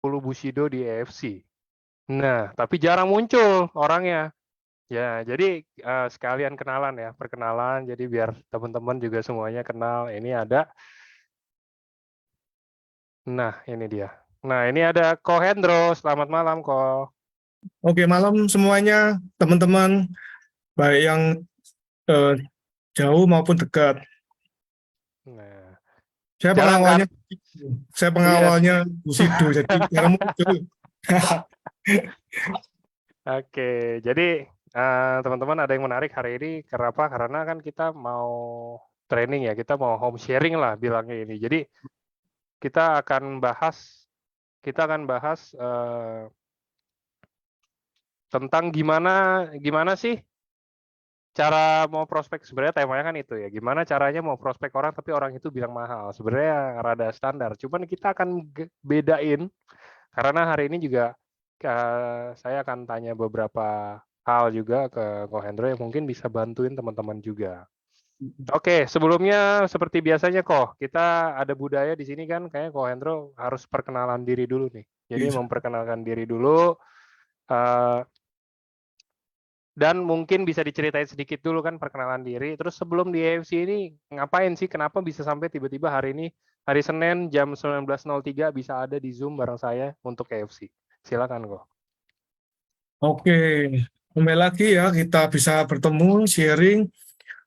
Bushido di AFC. Nah, tapi jarang muncul orangnya. Ya, jadi sekalian kenalan ya, perkenalan. Jadi biar teman-teman juga semuanya kenal. Ini ada. Nah, ini dia. Nah, ini ada Ko Hendro. Selamat malam, Ko. Oke, malam semuanya, teman-teman, baik yang eh, jauh maupun dekat. Nah, Saya jarang kan? pengawalnya, saya Iya. pengawalnya Bushido, jadi jarang muncul. Oke, jadi teman-teman ada yang menarik hari ini. Kenapa? Karena kan kita mau training ya, kita mau home sharing lah bilangnya ini. Jadi kita akan bahas tentang gimana sih cara mau prospek. Sebenarnya temanya kan itu ya, gimana caranya mau prospek orang tapi orang itu bilang mahal. Sebenarnya rada standar, cuman kita akan bedain karena hari ini juga saya akan tanya beberapa hal juga ke Ko Hendro yang mungkin bisa bantuin teman-teman juga. Oke, sebelumnya seperti biasanya kok kita ada budaya di sini kan, kayaknya Ko Hendro harus perkenalan diri dulu nih. Jadi memperkenalkan diri dulu. eh, Dan mungkin bisa diceritain sedikit dulu kan perkenalan diri. Terus sebelum di AFC ini ngapain sih? Kenapa bisa sampai tiba-tiba hari ini, hari Senin jam 19.03 bisa ada di Zoom bareng saya untuk AFC? Silakan kok. Oke, kembali lagi ya, kita bisa bertemu, sharing.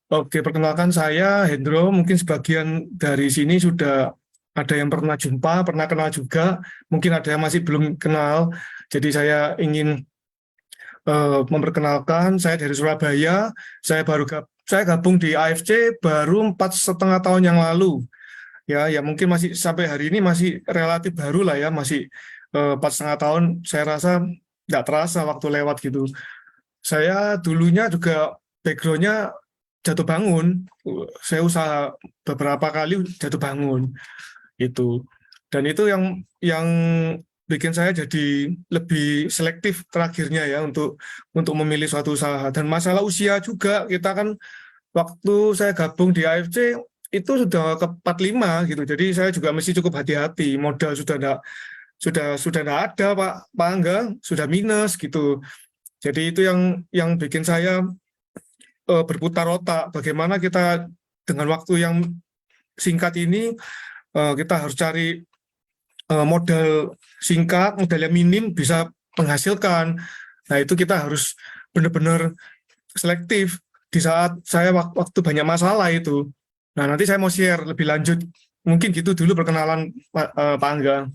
Oke, perkenalkan saya Hendro, mungkin sebagian dari sini sudah ada yang pernah jumpa, pernah kenal juga, mungkin ada yang masih belum kenal. Jadi saya ingin memperkenalkan, saya dari Surabaya, saya gabung di AFC baru 4,5 tahun yang lalu. Ya mungkin masih sampai hari ini masih relatif baru lah ya, masih 4,5 tahun. Saya rasa nggak terasa waktu lewat gitu. Saya dulunya juga backgroundnya jatuh bangun. Saya usaha beberapa kali jatuh bangun itu. Dan itu yang bikin saya jadi lebih selektif terakhirnya ya untuk memilih suatu usaha. Dan masalah usia juga, kita kan waktu saya gabung di AFC itu sudah ke 45 gitu. Jadi saya juga mesti cukup hati-hati. Modal sudah enggak ada, Pak Angga, sudah minus gitu. Jadi itu yang bikin saya berputar otak. Bagaimana kita dengan waktu yang singkat ini kita harus cari modal singkat, modal yang minim bisa menghasilkan. Nah, itu kita harus benar-benar selektif di saat saya waktu banyak masalah itu. Nah, nanti saya mau share lebih lanjut. Mungkin gitu dulu perkenalan Pak Angga.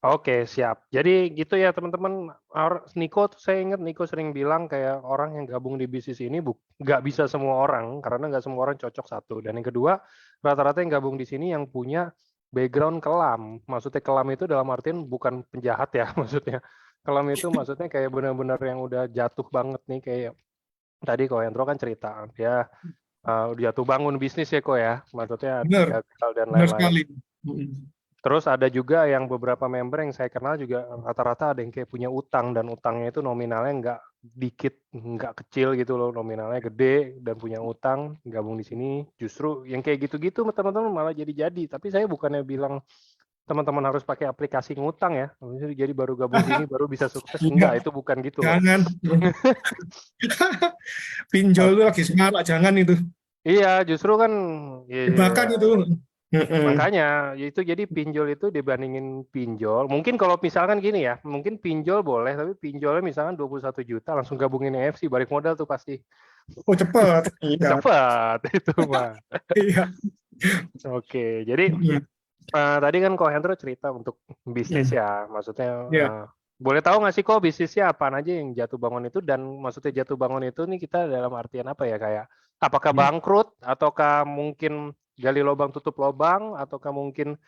Oke, siap. Jadi gitu ya teman-teman. Niko, saya ingat Niko sering bilang kayak orang yang gabung di bisnis ini nggak bisa semua orang, karena nggak semua orang cocok satu. Dan yang kedua, rata-rata yang gabung di sini yang punya background kelam. Maksudnya kelam itu dalam artian bukan penjahat ya, maksudnya. Kelam itu maksudnya kayak benar-benar yang udah jatuh banget nih, kayak tadi Ko Hendro kan cerita, dia udah jatuh bangun bisnis ya Ko ya, maksudnya Benar, gagal dan benar lain-lain. sekali. Terus ada juga yang beberapa member yang saya kenal juga rata-rata ada yang kayak punya utang, dan utangnya itu nominalnya nggak dikit, nggak kecil gitu loh, nominalnya gede dan punya utang, gabung di sini. Justru yang kayak gitu-gitu teman-teman malah jadi-jadi. Tapi saya bukannya bilang teman-teman harus pakai aplikasi ngutang ya, jadi baru gabung sini baru bisa sukses. Iya, Enggak, itu bukan gitu loh. jangan. Pinjol itu lagi semarak, jangan itu. Iya, justru kan ya, Jebakan itu. makanya itu, jadi pinjol itu dibandingin pinjol. Mungkin kalau misalkan gini ya, mungkin pinjol boleh, tapi pinjolnya misalkan 21 juta langsung gabungin EFC, balik modal tuh pasti. Oh, cepat. Iya. Cepat itu mah. Iya. Oke, jadi tadi kan Ko Hendro cerita untuk bisnis ya, maksudnya Iya. boleh tahu nggak sih kok bisnisnya apa aja yang jatuh bangun itu, dan maksudnya jatuh bangun itu nih kita dalam artian apa ya, kayak apakah bangkrut, ataukah mungkin gali lubang tutup lubang, ataukah mungkin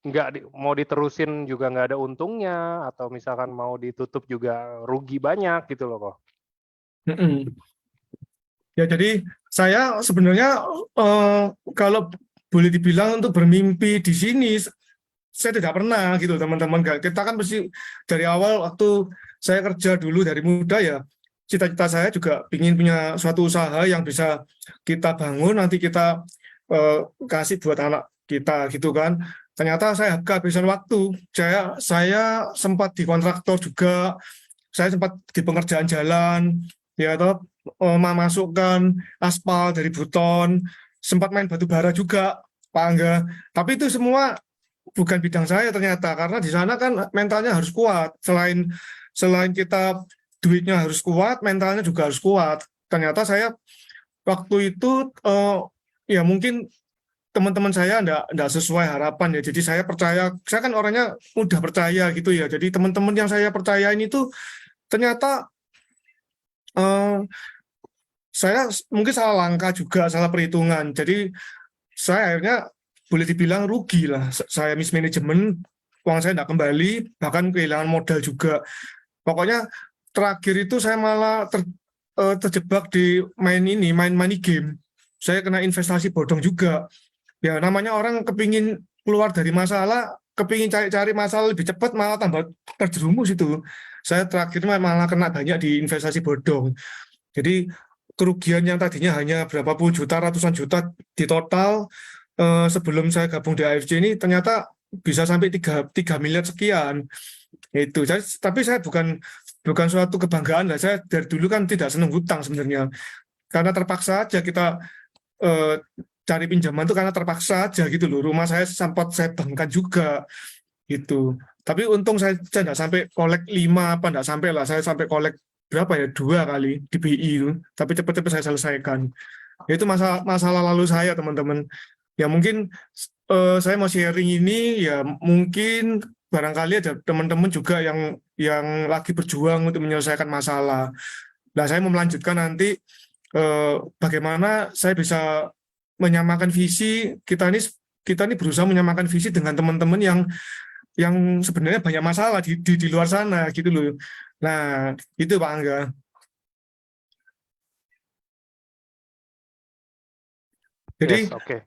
nggak mau diterusin juga nggak ada untungnya, atau misalkan mau ditutup juga rugi banyak gitu loh kok. Ya, jadi saya sebenarnya kalau boleh dibilang untuk bermimpi di sini, saya tidak pernah gitu teman-teman. Kita kan mesti dari awal waktu saya kerja dulu dari muda ya, cita-cita saya juga ingin punya suatu usaha yang bisa kita bangun, nanti kita kasih buat anak kita gitu kan. ternyata saya kehabisan waktu. Saya sempat di kontraktor juga, saya sempat di pengerjaan jalan, ya toh, memasukkan aspal dari Buton, sempat main batu bara juga, Pak Angga. Tapi itu semua bukan bidang saya ternyata, karena di sana kan mentalnya harus kuat. Selain kita duitnya harus kuat, mentalnya juga harus kuat. Ternyata saya waktu itu ya mungkin teman-teman saya enggak sesuai harapan ya. Jadi saya percaya, saya kan orangnya mudah percaya gitu ya. Jadi teman-teman yang saya percayain itu ternyata eh, saya mungkin salah langkah juga, salah perhitungan. Jadi saya akhirnya boleh dibilang rugi lah. Saya mismanagement, uang saya enggak kembali, bahkan kehilangan modal juga. Pokoknya terakhir itu saya malah terjebak di main money game. Saya kena investasi bodong juga. Ya namanya orang kepingin keluar dari masalah, kepingin cari-cari masalah lebih cepat, malah tambah terjerumus itu. Saya terakhir malah kena banyak di investasi bodong. Jadi kerugian yang tadinya hanya berapa puluh juta, ratusan juta di total, sebelum saya gabung di AFC ini ternyata bisa sampai 3 miliar sekian. Itu. Tapi saya bukan suatu kebanggaan lah. Saya dari dulu kan tidak senang hutang sebenarnya. Karena terpaksa aja kita cari pinjaman itu, karena terpaksa aja gitu loh. Rumah saya sempat saya bankkan juga gitu. Tapi untung saya tidak sampai kolek 5 apa, tidak sampai lah. Saya sampai kolek berapa ya, 2 kali di BI itu. Tapi cepat-cepat saya selesaikan. Itu masalah lalu saya, teman-teman. Ya mungkin saya mau sharing ini ya, mungkin barangkali ada teman-teman juga yang lagi berjuang untuk menyelesaikan masalah. Nah, saya mau melanjutkan nanti bagaimana saya bisa menyamakan visi. Kita ini berusaha menyamakan visi dengan teman-teman yang sebenarnya banyak masalah di luar sana gitu loh. Nah, itu Pak Angga. Jadi Yes, oke.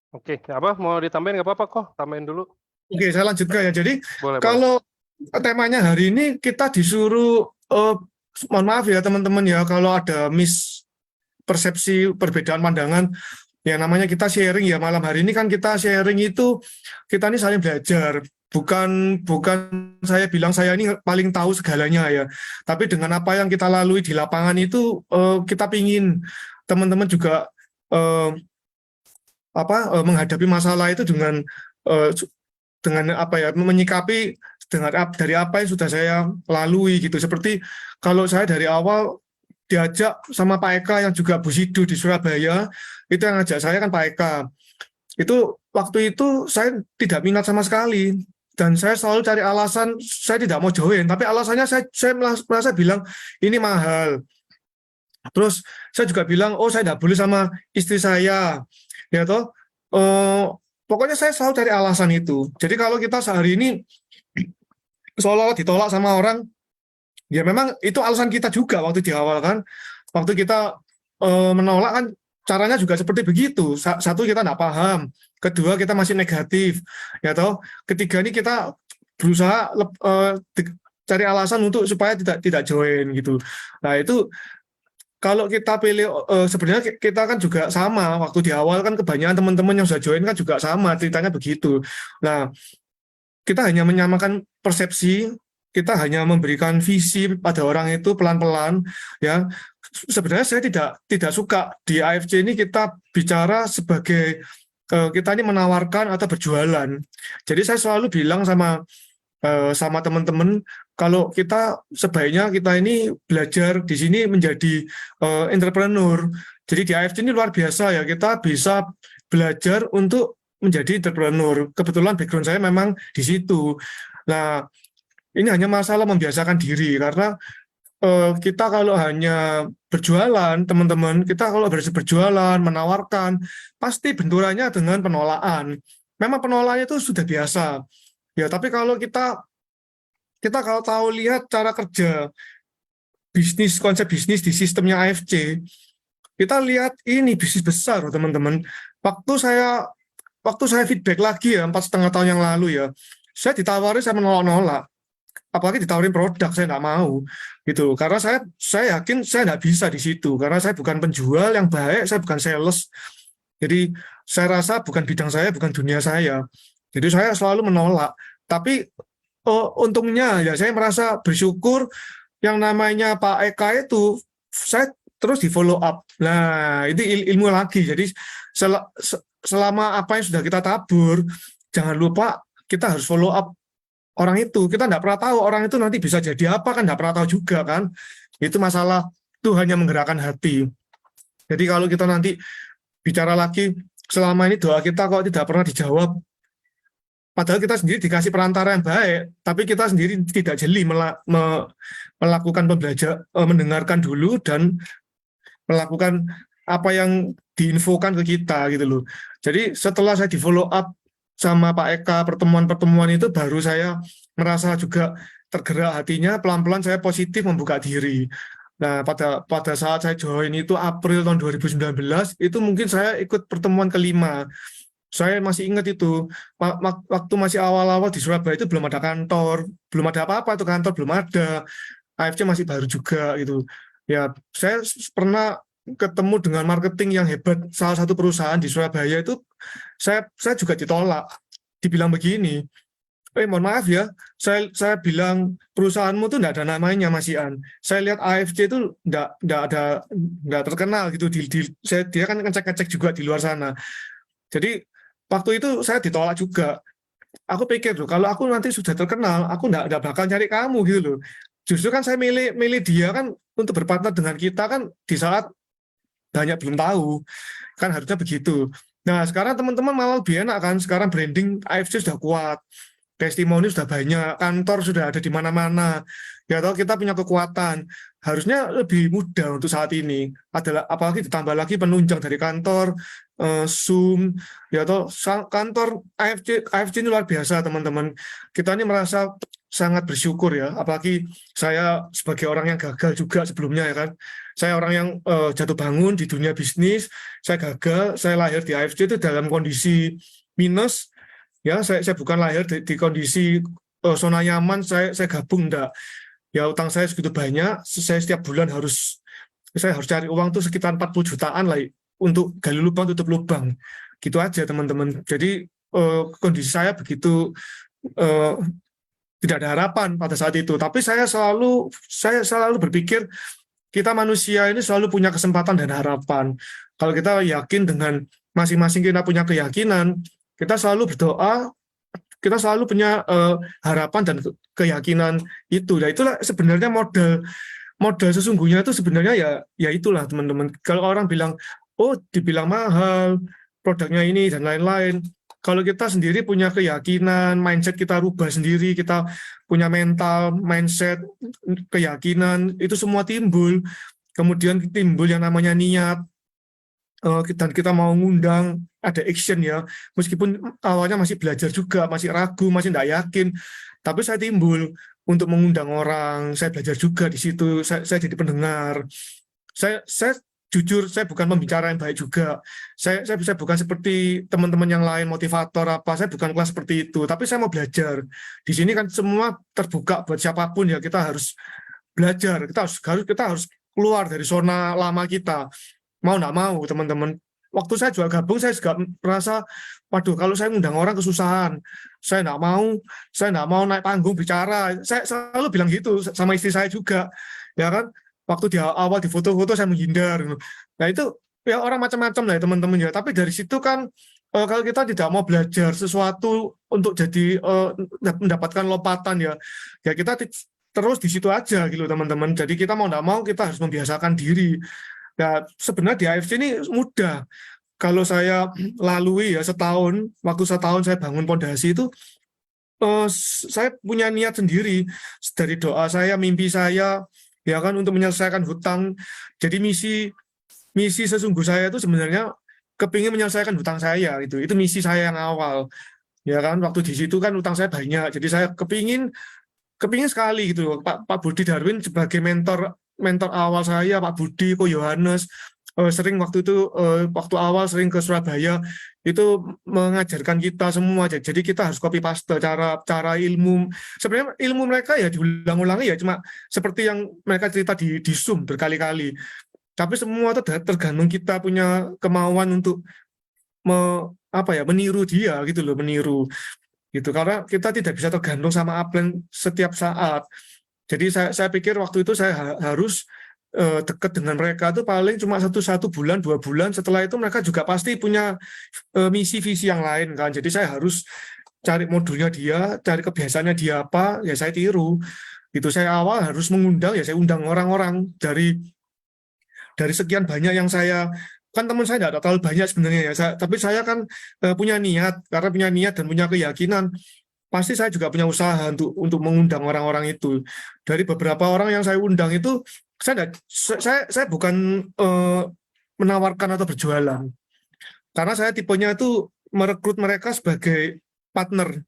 Oke, apa mau ditambahin nggak apa-apa kok, tambahin dulu. Oke, saya lanjutkan ya. Jadi Boleh. kalau temanya hari ini kita disuruh, mohon maaf ya teman-teman ya, kalau ada persepsi perbedaan pandangan, ya namanya kita sharing ya. Malam hari ini kan kita sharing itu, kita ini saling belajar. Bukan saya bilang saya ini paling tahu segalanya ya. Tapi dengan apa yang kita lalui di lapangan itu, kita pingin teman-teman juga menghadapi masalah itu dengan apa ya, menyikapi dari apa yang sudah saya lalui gitu. Seperti kalau saya dari awal diajak sama Pak Eka yang juga Busido di Surabaya, itu yang ngajak saya kan Pak Eka. Itu waktu itu saya tidak minat sama sekali, dan saya selalu cari alasan saya tidak mau join, tapi alasannya saya merasa bilang ini mahal. Terus saya juga bilang, oh saya tidak boleh sama istri saya, ya toh. Pokoknya saya selalu cari alasan itu. Jadi kalau kita sehari ini seolah-olah ditolak sama orang, ya memang itu alasan kita juga waktu di awal kan. Waktu kita menolak kan caranya juga seperti begitu. Satu, kita tidak paham. Kedua, kita masih negatif. Ya toh. Ketiga, ini kita berusaha cari alasan untuk supaya tidak join gitu. Nah, itu kalau kita pilih, sebenarnya kita kan juga sama. Waktu di awal kan kebanyakan teman-teman yang sudah join kan juga sama, ceritanya begitu. Nah, kita hanya menyamakan persepsi, kita hanya memberikan visi pada orang itu pelan-pelan, ya. Sebenarnya saya tidak suka di AFC ini kita bicara sebagai kita ini menawarkan atau berjualan. Jadi saya selalu bilang sama teman-teman, kalau kita sebaiknya kita ini belajar di sini menjadi entrepreneur. Jadi di AFC ini luar biasa ya, kita bisa belajar untuk menjadi entrepreneur. Kebetulan background saya memang di situ. Nah, ini hanya masalah membiasakan diri, karena kita kalau hanya berjualan, teman-teman, kita kalau berjualan, menawarkan, pasti benturannya dengan penolakan. Memang penolakannya itu sudah biasa. Ya, tapi kalau kita kalau tahu lihat cara kerja konsep bisnis di sistemnya AFC, kita lihat ini bisnis besar, teman-teman. Waktu saya feedback lagi ya, 4,5 tahun yang lalu ya, saya ditawari, saya menolak-nolak. Apalagi ditawarin produk, saya nggak mau gitu. Karena saya yakin saya nggak bisa di situ, karena saya bukan penjual yang baik, saya bukan sales. Jadi saya rasa bukan bidang saya, bukan dunia saya. Jadi saya selalu menolak. Tapi untungnya ya saya merasa bersyukur yang namanya Pak Eka itu saya terus di follow up. Nah, itu ilmu lagi. Jadi selama apa yang sudah kita tabur, jangan lupa kita harus follow up orang itu. Kita nggak pernah tahu orang itu nanti bisa jadi apa, kan nggak pernah tahu juga kan. Itu masalah, itu hanya menggerakkan hati. Jadi kalau kita nanti bicara lagi, selama ini doa kita kok tidak pernah dijawab, padahal kita sendiri dikasih perantara yang baik, tapi kita sendiri tidak jeli melakukan pembelajaran, mendengarkan dulu dan melakukan apa yang diinfokan ke kita gitu loh. Jadi setelah saya di follow up sama Pak Eka, pertemuan-pertemuan itu baru saya merasa juga tergerak hatinya, pelan-pelan saya positif membuka diri. Nah, pada saat saya join itu April tahun 2019, itu mungkin saya ikut pertemuan kelima. Saya masih ingat itu, waktu masih awal-awal di Surabaya itu belum ada kantor, belum ada apa-apa, itu kantor belum ada, AFC masih baru juga gitu. Ya, saya pernah ketemu dengan marketing yang hebat, salah satu perusahaan di Surabaya itu, saya juga ditolak, dibilang begini, mohon maaf ya, saya bilang perusahaanmu tuh nggak ada namanya Mas Ian. Saya lihat AFC itu nggak terkenal gitu, dia kan ngecek-ngecek juga di luar sana. Jadi waktu itu saya ditolak juga. Aku pikir loh, kalau aku nanti sudah terkenal, aku nggak bakal cari kamu gitu loh. Justru kan saya milih dia kan untuk berpartner dengan kita kan di saat banyak belum tahu, kan harusnya begitu. Nah sekarang teman-teman malah lebih enak kan, sekarang branding AFC sudah kuat, testimoni sudah banyak, kantor sudah ada di mana-mana. Ya tahu kita punya kekuatan, harusnya lebih mudah untuk saat ini. Adalah apalagi ditambah lagi penunjang dari kantor, Zoom, ya toh kantor AFC ini luar biasa teman-teman. Kita ini merasa sangat bersyukur ya, apalagi saya sebagai orang yang gagal juga sebelumnya ya kan. Saya orang yang jatuh bangun di dunia bisnis, saya gagal, saya lahir di AFC itu dalam kondisi minus, ya saya bukan lahir di kondisi zona nyaman, saya gabung enggak. Ya utang saya segitu banyak, saya setiap bulan saya harus cari uang tuh sekitar 40 jutaan lah untuk gali lubang tutup lubang, gitu aja teman-teman. Jadi kondisi saya begitu, tidak ada harapan pada saat itu. Tapi saya selalu berpikir kita manusia ini selalu punya kesempatan dan harapan. Kalau kita yakin dengan masing-masing kita punya keyakinan, kita selalu berdoa, kita selalu punya harapan dan keyakinan itu. Nah itulah sebenarnya modal sesungguhnya itu sebenarnya ya itulah teman-teman. Kalau orang bilang, oh dibilang mahal, produknya ini dan lain-lain. Kalau kita sendiri punya keyakinan, mindset kita rubah sendiri, kita punya mental, mindset, keyakinan, itu semua timbul. Kemudian timbul yang namanya niat, dan kita mau ngundang, ada action ya. Meskipun awalnya masih belajar juga, masih ragu, masih tidak yakin, tapi saya timbul untuk mengundang orang, saya belajar juga di situ, saya jadi pendengar. Saya jujur, saya bukan pembicara yang baik juga. Saya bukan seperti teman-teman yang lain, motivator apa, saya bukan kelas seperti itu, tapi saya mau belajar. Di sini kan semua terbuka buat siapapun ya, kita harus belajar, kita harus keluar dari zona lama kita. Mau nggak mau, teman-teman. Waktu saya juga gabung, saya juga merasa, waduh, kalau saya ngundang orang kesusahan, saya nggak mau naik panggung bicara. Saya selalu bilang gitu sama istri saya juga, ya kan. Waktu di awal di foto-foto saya menghindar. Nah itu ya orang macam-macam lah ya teman-teman ya. Tapi dari situ kan kalau kita tidak mau belajar sesuatu untuk jadi mendapatkan lompatan ya kita terus di situ aja gitu teman-teman. Jadi kita mau nggak mau kita harus membiasakan diri. Ya sebenarnya di AFC ini mudah. Kalau saya lalui ya waktu setahun saya bangun pondasi itu, saya punya niat sendiri dari doa saya, mimpi saya, ya kan untuk menyelesaikan hutang. Jadi misi sesungguh saya itu sebenarnya kepingin menyelesaikan hutang saya itu misi saya yang awal, ya kan. Waktu di situ kan hutang saya banyak, jadi saya kepingin sekali gitu Pak Budi Darwin sebagai mentor awal saya, Pak Budi, Ko Yohanes, sering waktu itu waktu awal sering ke Surabaya itu mengajarkan kita semua. Jadi kita harus copy paste cara ilmu. Sebenarnya ilmu mereka ya diulang-ulangi ya cuma seperti yang mereka cerita di Zoom berkali-kali. Tapi semua itu tergantung kita punya kemauan untuk meniru dia gitu loh, meniru gitu, karena kita tidak bisa tergantung sama upline setiap saat. Jadi saya pikir waktu itu saya harus dekat dengan mereka tuh paling cuma satu bulan 2 bulan, setelah itu mereka juga pasti punya misi visi yang lain kan. Jadi saya harus cari modulnya dia, cari kebiasaannya dia apa, ya saya tiru. Itu saya awal harus mengundang, ya saya undang orang-orang dari sekian banyak yang saya, kan teman saya tidak terlalu banyak sebenarnya ya, tapi saya kan punya niat, karena punya niat dan punya keyakinan, pasti saya juga punya usaha untuk mengundang orang-orang itu. Dari beberapa orang yang saya undang itu, saya bukan menawarkan atau berjualan, karena saya tipenya itu merekrut mereka sebagai partner,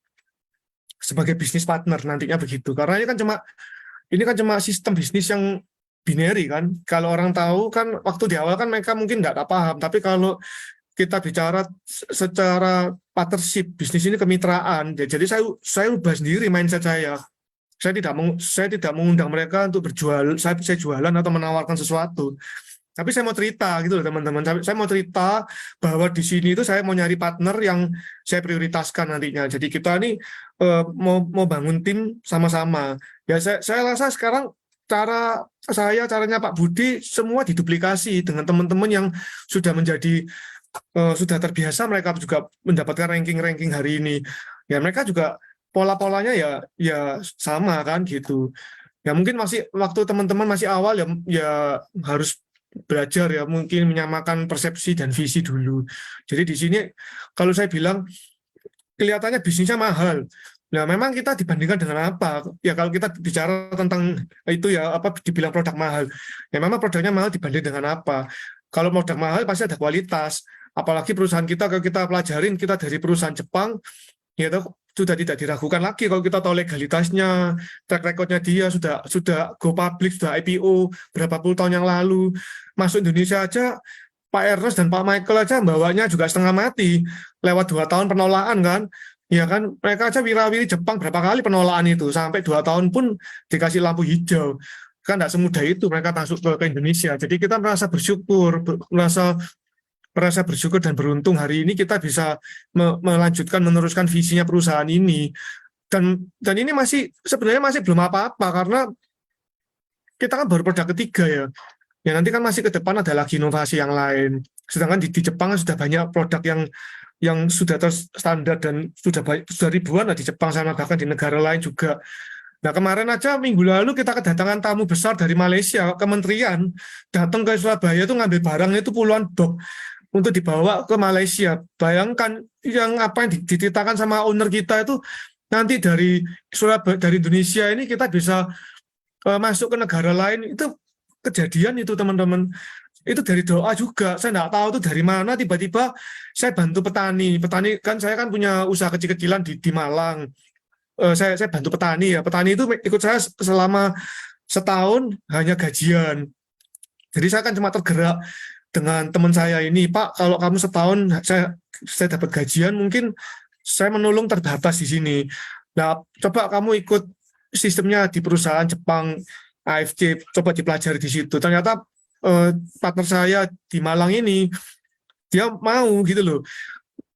sebagai bisnis partner nantinya begitu. Karena ini kan cuma sistem bisnis yang binary kan. Kalau orang tahu kan waktu di awal kan mereka mungkin nggak paham, tapi kalau kita bicara secara partnership, bisnis ini kemitraan. Jadi saya ubah sendiri mindset saya. Saya tidak mengundang mereka untuk berjual, saya jualan atau menawarkan sesuatu. Tapi saya mau cerita gitu loh teman-teman. Saya mau cerita bahwa di sini itu saya mau nyari partner yang saya prioritaskan nantinya. Jadi kita ini mau bangun tim sama-sama. Ya saya rasa sekarang caranya Pak Budi semua diduplikasi dengan teman-teman yang sudah sudah terbiasa, mereka juga mendapatkan ranking-ranking hari ini. Ya mereka juga pola-polanya ya sama kan gitu. Ya mungkin masih waktu teman-teman masih awal ya harus belajar ya, mungkin menyamakan persepsi dan visi dulu. Jadi di sini kalau saya bilang kelihatannya bisnisnya mahal. Nah, memang kita dibandingkan dengan apa? Ya kalau kita bicara tentang itu ya apa dibilang produk mahal. Ya memang produknya mahal dibanding dengan apa? Kalau produk mahal pasti ada kualitas. Apalagi perusahaan kita, kalau kita pelajarin, kita dari perusahaan Jepang, ya itu sudah tidak diragukan lagi kalau kita tahu legalitasnya, track recordnya dia sudah go public, sudah IPO berapa puluh tahun yang lalu. Masuk Indonesia aja Pak Ernest dan Pak Michael aja bawanya juga setengah mati lewat 2 tahun penolakan kan. Ya kan, mereka aja wirawiri Jepang berapa kali penolakan itu, sampai 2 tahun pun dikasih lampu hijau. Kan tidak semudah itu mereka masuk ke Indonesia. Jadi kita merasa bersyukur, merasa bersyukur dan beruntung hari ini kita bisa melanjutkan, meneruskan visinya perusahaan ini. Dan ini sebenarnya masih belum apa-apa, karena kita kan baru produk ketiga ya. Ya nanti kan masih ke depan ada lagi inovasi yang lain. Sedangkan di Jepang sudah banyak produk yang sudah terstandar dan sudah ribuan lah di Jepang sama bahkan di negara lain juga. Nah kemarin aja minggu lalu kita kedatangan tamu besar dari Malaysia, kementerian datang ke Surabaya itu ngambil barang itu puluhan box untuk dibawa ke Malaysia. Bayangkan yang apa yang diceritakan sama owner kita itu nanti dari Surabaya, dari Indonesia ini kita bisa masuk ke negara lain, itu kejadian itu teman-teman. Itu dari doa juga. Saya nggak tahu itu dari mana tiba-tiba saya bantu petani kan, saya kan punya usaha kecil-kecilan di Malang. Saya bantu petani ya. Petani itu ikut saya selama setahun hanya gajian. Jadi saya kan cuma tergerak dengan teman saya ini, Pak, kalau kamu setahun saya dapat gajian, mungkin saya menolong terbatas di sini. Nah, coba kamu ikut sistemnya di perusahaan Jepang AFC, coba dipelajari di situ. Ternyata partner saya di Malang ini dia mau gitu loh.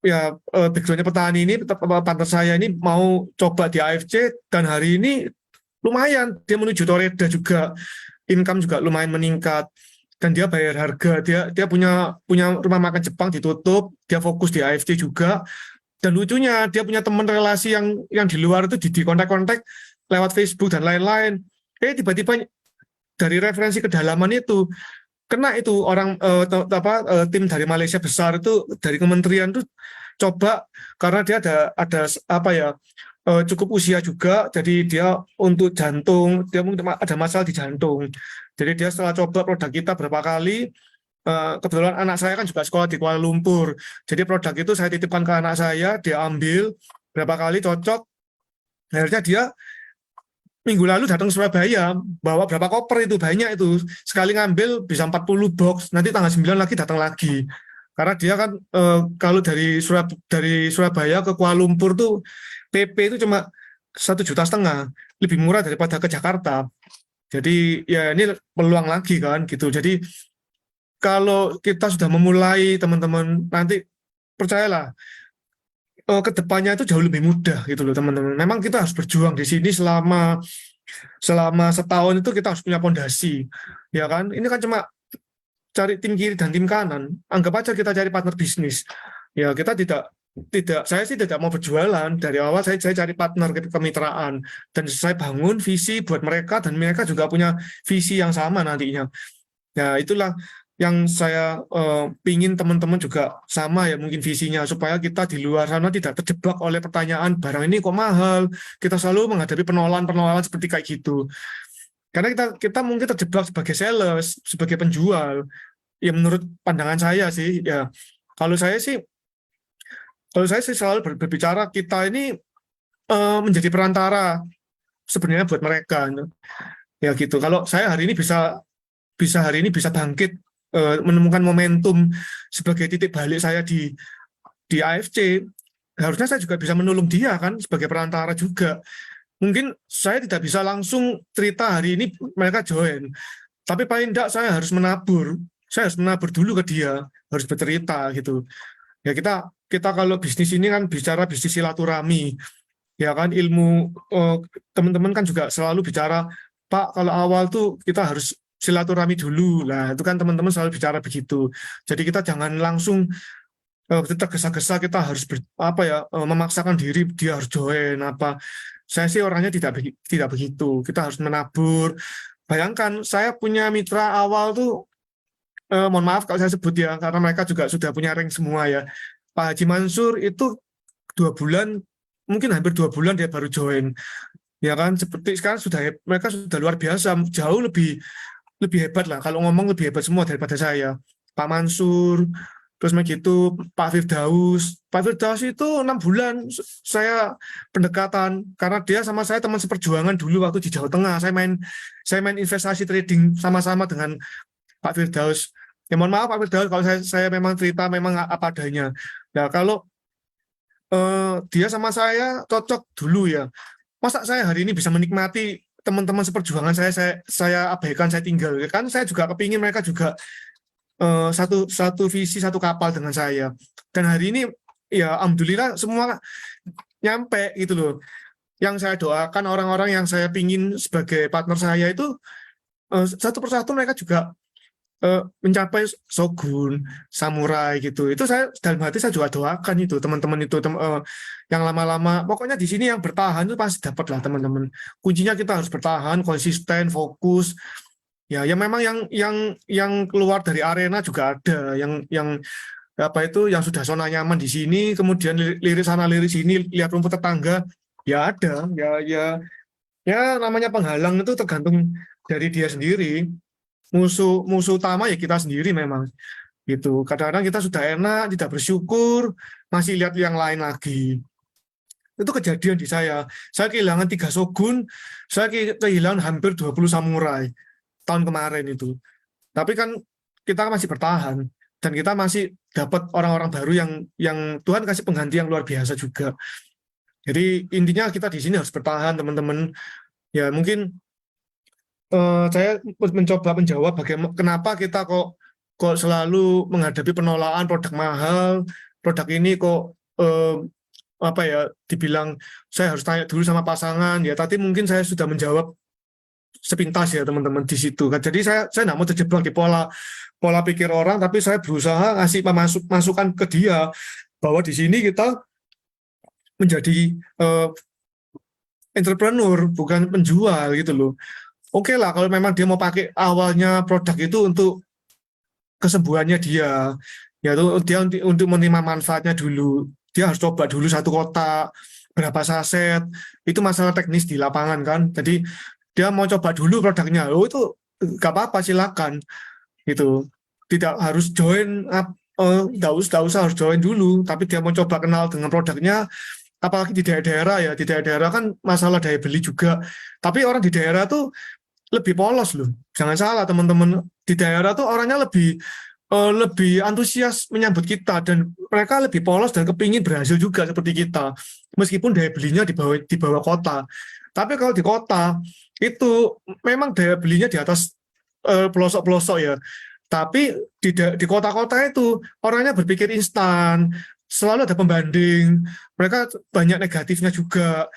Ya backgroundnya petani ini, partner saya ini mau coba di AFC dan hari ini lumayan dia menuju Toreda juga, income juga lumayan meningkat. Dan dia bayar harga, dia punya rumah makan Jepang ditutup, dia fokus di AFC juga. Dan lucunya dia punya teman relasi yang di luar itu di kontak-kontak lewat Facebook dan lain-lain. Tiba-tiba dari referensi kedalaman itu kena itu orang tim dari Malaysia besar itu dari kementerian itu coba, karena dia ada apa ya, cukup usia juga, jadi dia untuk jantung, dia mungkin ada masalah di jantung. Jadi dia setelah coba produk kita berapa kali, kebetulan anak saya kan juga sekolah di Kuala Lumpur, jadi produk itu saya titipkan ke anak saya, dia ambil berapa kali cocok, akhirnya dia minggu lalu datang ke Surabaya, bawa berapa koper itu, banyak itu, sekali ngambil bisa 40 box, nanti tanggal 9 lagi datang lagi. Karena dia kan kalau dari Surabaya ke Kuala Lumpur tuh PP itu cuma 1,5 juta, lebih murah daripada ke Jakarta. Jadi ya ini peluang lagi kan gitu. Jadi kalau kita sudah memulai teman-teman, nanti percayalah, ke depannya itu jauh lebih mudah gitu loh teman-teman. Memang kita harus berjuang di sini selama setahun itu kita harus punya fondasi, ya kan? Ini kan cuma cari tim kiri dan tim kanan. Anggap aja kita cari partner bisnis. Ya kita tidak saya sih tidak mau berjualan dari awal. Saya cari partner kemitraan dan saya bangun visi buat mereka dan mereka juga punya visi yang sama nantinya. Ya itulah yang saya pingin teman-teman juga sama ya mungkin visinya supaya kita di luar sana tidak terjebak oleh pertanyaan barang ini kok mahal. Kita selalu menghadapi penolakan-penolakan seperti kayak gitu. Karena kita mungkin terjebak sebagai sales, sebagai penjual. Ya menurut pandangan saya sih ya kalau saya sih selalu berbicara kita ini menjadi perantara sebenarnya buat mereka. Ya gitu. Kalau saya hari ini bisa bangkit menemukan momentum sebagai titik balik saya di AFC, harusnya saya juga bisa menolong dia kan sebagai perantara juga. Mungkin saya tidak bisa langsung cerita hari ini mereka join, tapi paling tidak saya harus menabur dulu ke dia, harus bercerita gitu. Ya kita kalau bisnis ini kan bicara bisnis silaturahmi, ya kan ilmu teman-teman kan juga selalu bicara, Pak kalau awal tuh kita harus silaturahmi dulu lah, itu kan teman-teman selalu bicara begitu. Jadi kita jangan langsung tergesa-gesa kita harus memaksakan diri dia harus join apa. Saya sih orangnya tidak begitu. Kita harus menabur. Bayangkan saya punya mitra awal tuh mohon maaf kalau saya sebut ya karena mereka juga sudah punya rank semua ya. Pak Haji Mansur itu 2 bulan, mungkin hampir 2 bulan dia baru join. Ya kan seperti sekarang mereka sudah luar biasa, jauh lebih hebat lah. Kalau ngomong lebih hebat semua daripada saya. Pak Mansur, terus begitu Pak Firdaus. Pak Firdaus itu 6 bulan saya pendekatan karena dia sama saya teman seperjuangan dulu waktu di Jawa Tengah. Saya main investasi trading sama-sama dengan Pak Firdaus. Ya mohon maaf Pak Firdaus kalau saya memang cerita memang apa adanya. Nah kalau dia sama saya cocok dulu ya. Masa saya hari ini bisa menikmati teman-teman seperjuangan saya abaikan, saya tinggal. Kan saya juga kepingin mereka juga satu visi, satu kapal dengan saya. Dan hari ini ya alhamdulillah semua nyampe gitu loh. Yang saya doakan orang-orang yang saya pingin sebagai partner saya itu satu persatu mereka juga mencapai shogun, samurai gitu. Itu saya dalam hati saya juga doakan itu teman-teman itu yang lama-lama. Pokoknya di sini yang bertahan itu pasti dapat lah teman-teman. Kuncinya kita harus bertahan, konsisten, fokus. Ya memang yang keluar dari arena juga ada, yang sudah zona nyaman di sini, kemudian lirik sana lirik sini, lihat rumput tetangga, ya ada, ya namanya penghalang itu tergantung dari dia sendiri. Musuh utama ya kita sendiri memang gitu. Kadang-kadang kita sudah enak, tidak bersyukur, masih lihat yang lain lagi. Itu kejadian di saya. Saya kehilangan 3 shogun, saya kehilangan hampir 20 samurai tahun kemarin itu. Tapi kan kita masih bertahan dan kita masih dapat orang-orang baru yang Tuhan kasih pengganti yang luar biasa juga. Jadi intinya kita di sini harus bertahan teman-teman. Ya mungkin saya mencoba menjawab kenapa kita kok selalu menghadapi penolakan produk mahal, produk ini kok dibilang saya harus tanya dulu sama pasangan ya. Tadi mungkin saya sudah menjawab sepintas ya teman-teman di situ kan. Jadi saya nggak mau terjebak di pola pikir orang, tapi saya berusaha ngasih masukan ke dia bahwa di sini kita menjadi entrepreneur bukan penjual gitu loh. Oke lah kalau memang dia mau pakai awalnya produk itu untuk kesembuhannya dia, ya dia untuk menerima manfaatnya dulu. Dia harus coba dulu 1 kotak, berapa saset, itu masalah teknis di lapangan kan. Jadi dia mau coba dulu produknya, itu nggak apa-apa silakan. Gitu. Tidak harus join, nggak usah harus join dulu, tapi dia mau coba kenal dengan produknya. Apalagi di daerah-daerah ya, di daerah-daerah kan masalah daya beli juga. Tapi orang di daerah tuh lebih polos loh. Jangan salah teman-teman. Di daerah tuh orangnya lebih antusias menyambut kita dan mereka lebih polos dan kepingin berhasil juga seperti kita. Meskipun daya belinya di bawah kota. Tapi kalau di kota itu memang daya belinya di atas pelosok-pelosok ya. Tapi di kota-kota itu orangnya berpikir instan. selalu ada pembanding, mereka banyak negatifnya juga,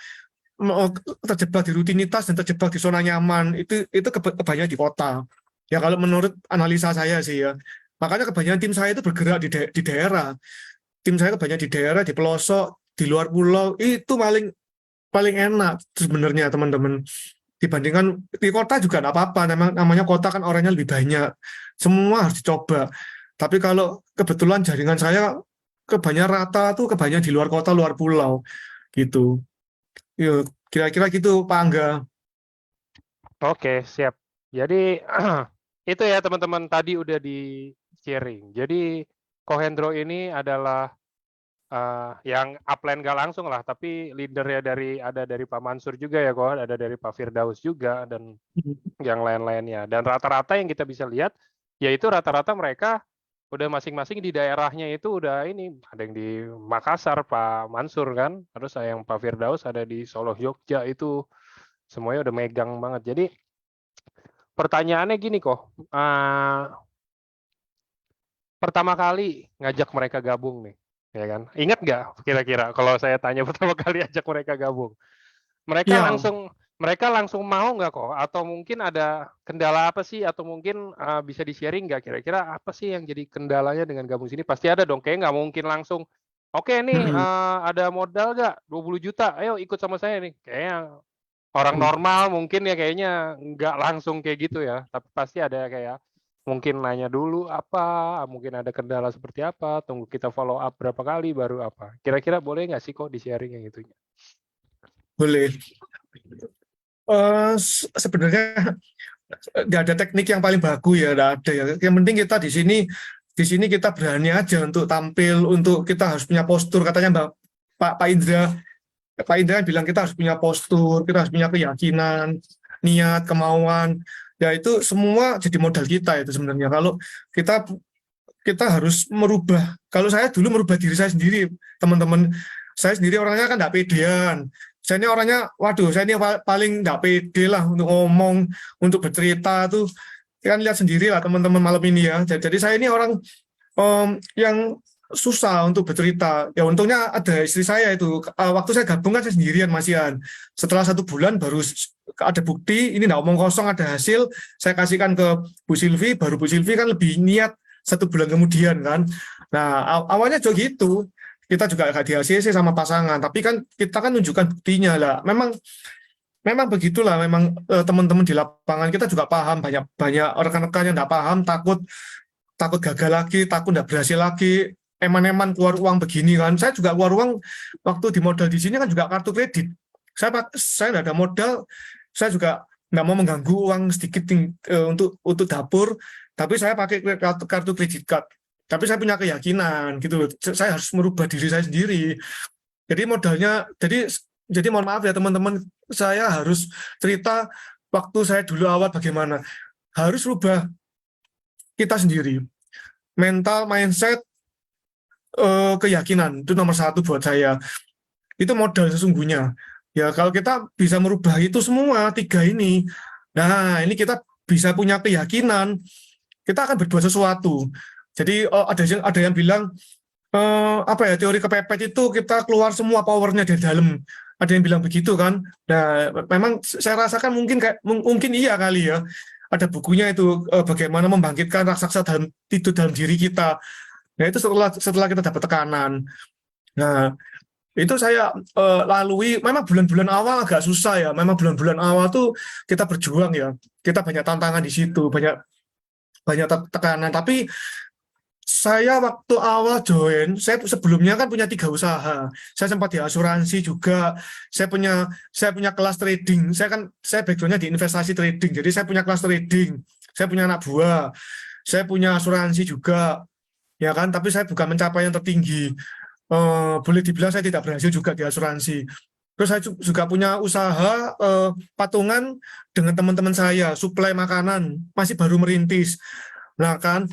terjebak di rutinitas dan terjebak di zona nyaman, itu kebanyakan di kota. Ya kalau menurut analisa saya sih ya, makanya kebanyakan tim saya itu bergerak di daerah. Tim saya kebanyakan di daerah, di pelosok, di luar pulau, itu paling paling enak sebenarnya teman-teman. Dibandingkan di kota juga nggak apa-apa, namanya kota kan orangnya lebih banyak, semua harus dicoba. Tapi kalau kebetulan jaringan saya kebanyakan rata tuh kebanyakan di luar kota, luar pulau gitu. Ya, kira-kira gitu Pak Angga. Oke, siap. Jadi itu ya teman-teman tadi udah di sharing. Jadi Kohendro ini adalah yang upline gak langsung lah, tapi leadernya ada dari Pak Mansur juga ya, kok ada dari Pak Firdaus juga dan yang lain-lainnya. Dan rata-rata yang kita bisa lihat, yaitu rata-rata mereka udah masing-masing di daerahnya itu udah ini, ada yang di Makassar Pak Mansur kan, terus yang Pak Firdaus ada di Solo Jogja, itu semuanya udah megang banget. Jadi pertanyaannya gini kok, pertama kali ngajak mereka gabung nih, ya kan? Ingat nggak kira-kira kalau saya tanya pertama kali ajak mereka gabung, mereka Iya, langsung mau nggak kok? Atau mungkin ada kendala apa sih? Atau mungkin bisa di-sharing nggak kira-kira apa sih yang jadi kendalanya dengan gabung sini? Pasti ada dong, kayak nggak mungkin langsung, oke nih ada modal nggak? 20 juta, ayo ikut sama saya nih. Kayaknya orang normal mungkin ya kayaknya nggak langsung kayak gitu ya. Tapi pasti ada kayak mungkin nanya dulu apa, mungkin ada kendala seperti apa, tunggu kita follow up berapa kali baru apa. Kira-kira boleh nggak sih kok di-sharing yang itunya? boleh. Sebenarnya nggak ada teknik yang paling bagus ya, nggak ada ya. Yang penting kita di sini kita berani aja untuk tampil, untuk kita harus punya postur. Katanya Pak Indra, Pak Indra bilang kita harus punya postur, kita harus punya keyakinan, niat, kemauan. Ya itu semua jadi modal kita itu sebenarnya. Kalau kita kita harus merubah. Kalau saya dulu merubah diri saya sendiri, teman-teman. Saya sendiri orangnya kan nggak pedean. Saya ini orangnya, waduh, saya ini paling nggak pede lah untuk ngomong, untuk bercerita tuh. Kan lihat sendiri lah teman-teman malam ini ya. Jadi saya ini orang yang susah untuk bercerita. Ya untungnya ada istri saya itu. Waktu saya gabung kan saya sendirian Mas Ian. Setelah 1 bulan baru ada bukti, ini nggak omong kosong, ada hasil. Saya kasihkan ke Bu Silvi, baru Bu Silvi kan lebih niat 1 bulan kemudian kan. Nah awalnya juga gitu. Kita juga agak di ACC sama pasangan, tapi kan kita kan tunjukkan buktinya lah. Memang begitulah, memang teman-teman di lapangan kita juga paham, banyak banyak rekan-rekan yang nggak paham, takut takut gagal lagi, takut nggak berhasil lagi, eman-eman keluar uang begini kan. Saya juga keluar uang waktu di modal di sini kan juga kartu kredit. Saya nggak ada modal, saya juga nggak mau mengganggu uang sedikit untuk dapur, tapi saya pakai kartu kredit card. Tapi saya punya keyakinan gitu loh. Saya harus merubah diri saya sendiri. Jadi modalnya, jadi mohon maaf ya teman-teman, saya harus cerita waktu saya dulu awal bagaimana. Harus rubah kita sendiri. Mental, mindset, keyakinan itu nomor satu buat saya. Itu modal sesungguhnya. Ya kalau kita bisa merubah itu semua 3 ini, nah ini kita bisa punya keyakinan kita akan berbuat sesuatu. Jadi ada yang bilang apa ya, teori kepepet itu kita keluar semua powernya dari dalam. Ada yang bilang begitu kan. Nah, memang saya rasakan mungkin iya kali ya. Ada bukunya itu bagaimana membangkitkan raksasa dalam diri kita. Nah itu setelah kita dapat tekanan. Nah itu saya lalui. Memang bulan-bulan awal agak susah ya. Memang bulan-bulan awal tuh kita berjuang ya. Kita banyak tantangan di situ, banyak banyak tekanan. Tapi saya waktu awal join, saya sebelumnya kan punya 3 usaha. Saya sempat di asuransi juga. Saya punya kelas trading. Saya backgroundnya di investasi trading. Jadi saya punya kelas trading. Saya punya anak buah. Saya punya asuransi juga, ya kan. Tapi saya bukan mencapai yang tertinggi. Boleh dibilang saya tidak berhasil juga di asuransi. Terus saya juga punya usaha patungan dengan teman-teman saya, suplai makanan, masih baru merintis. Nah kan,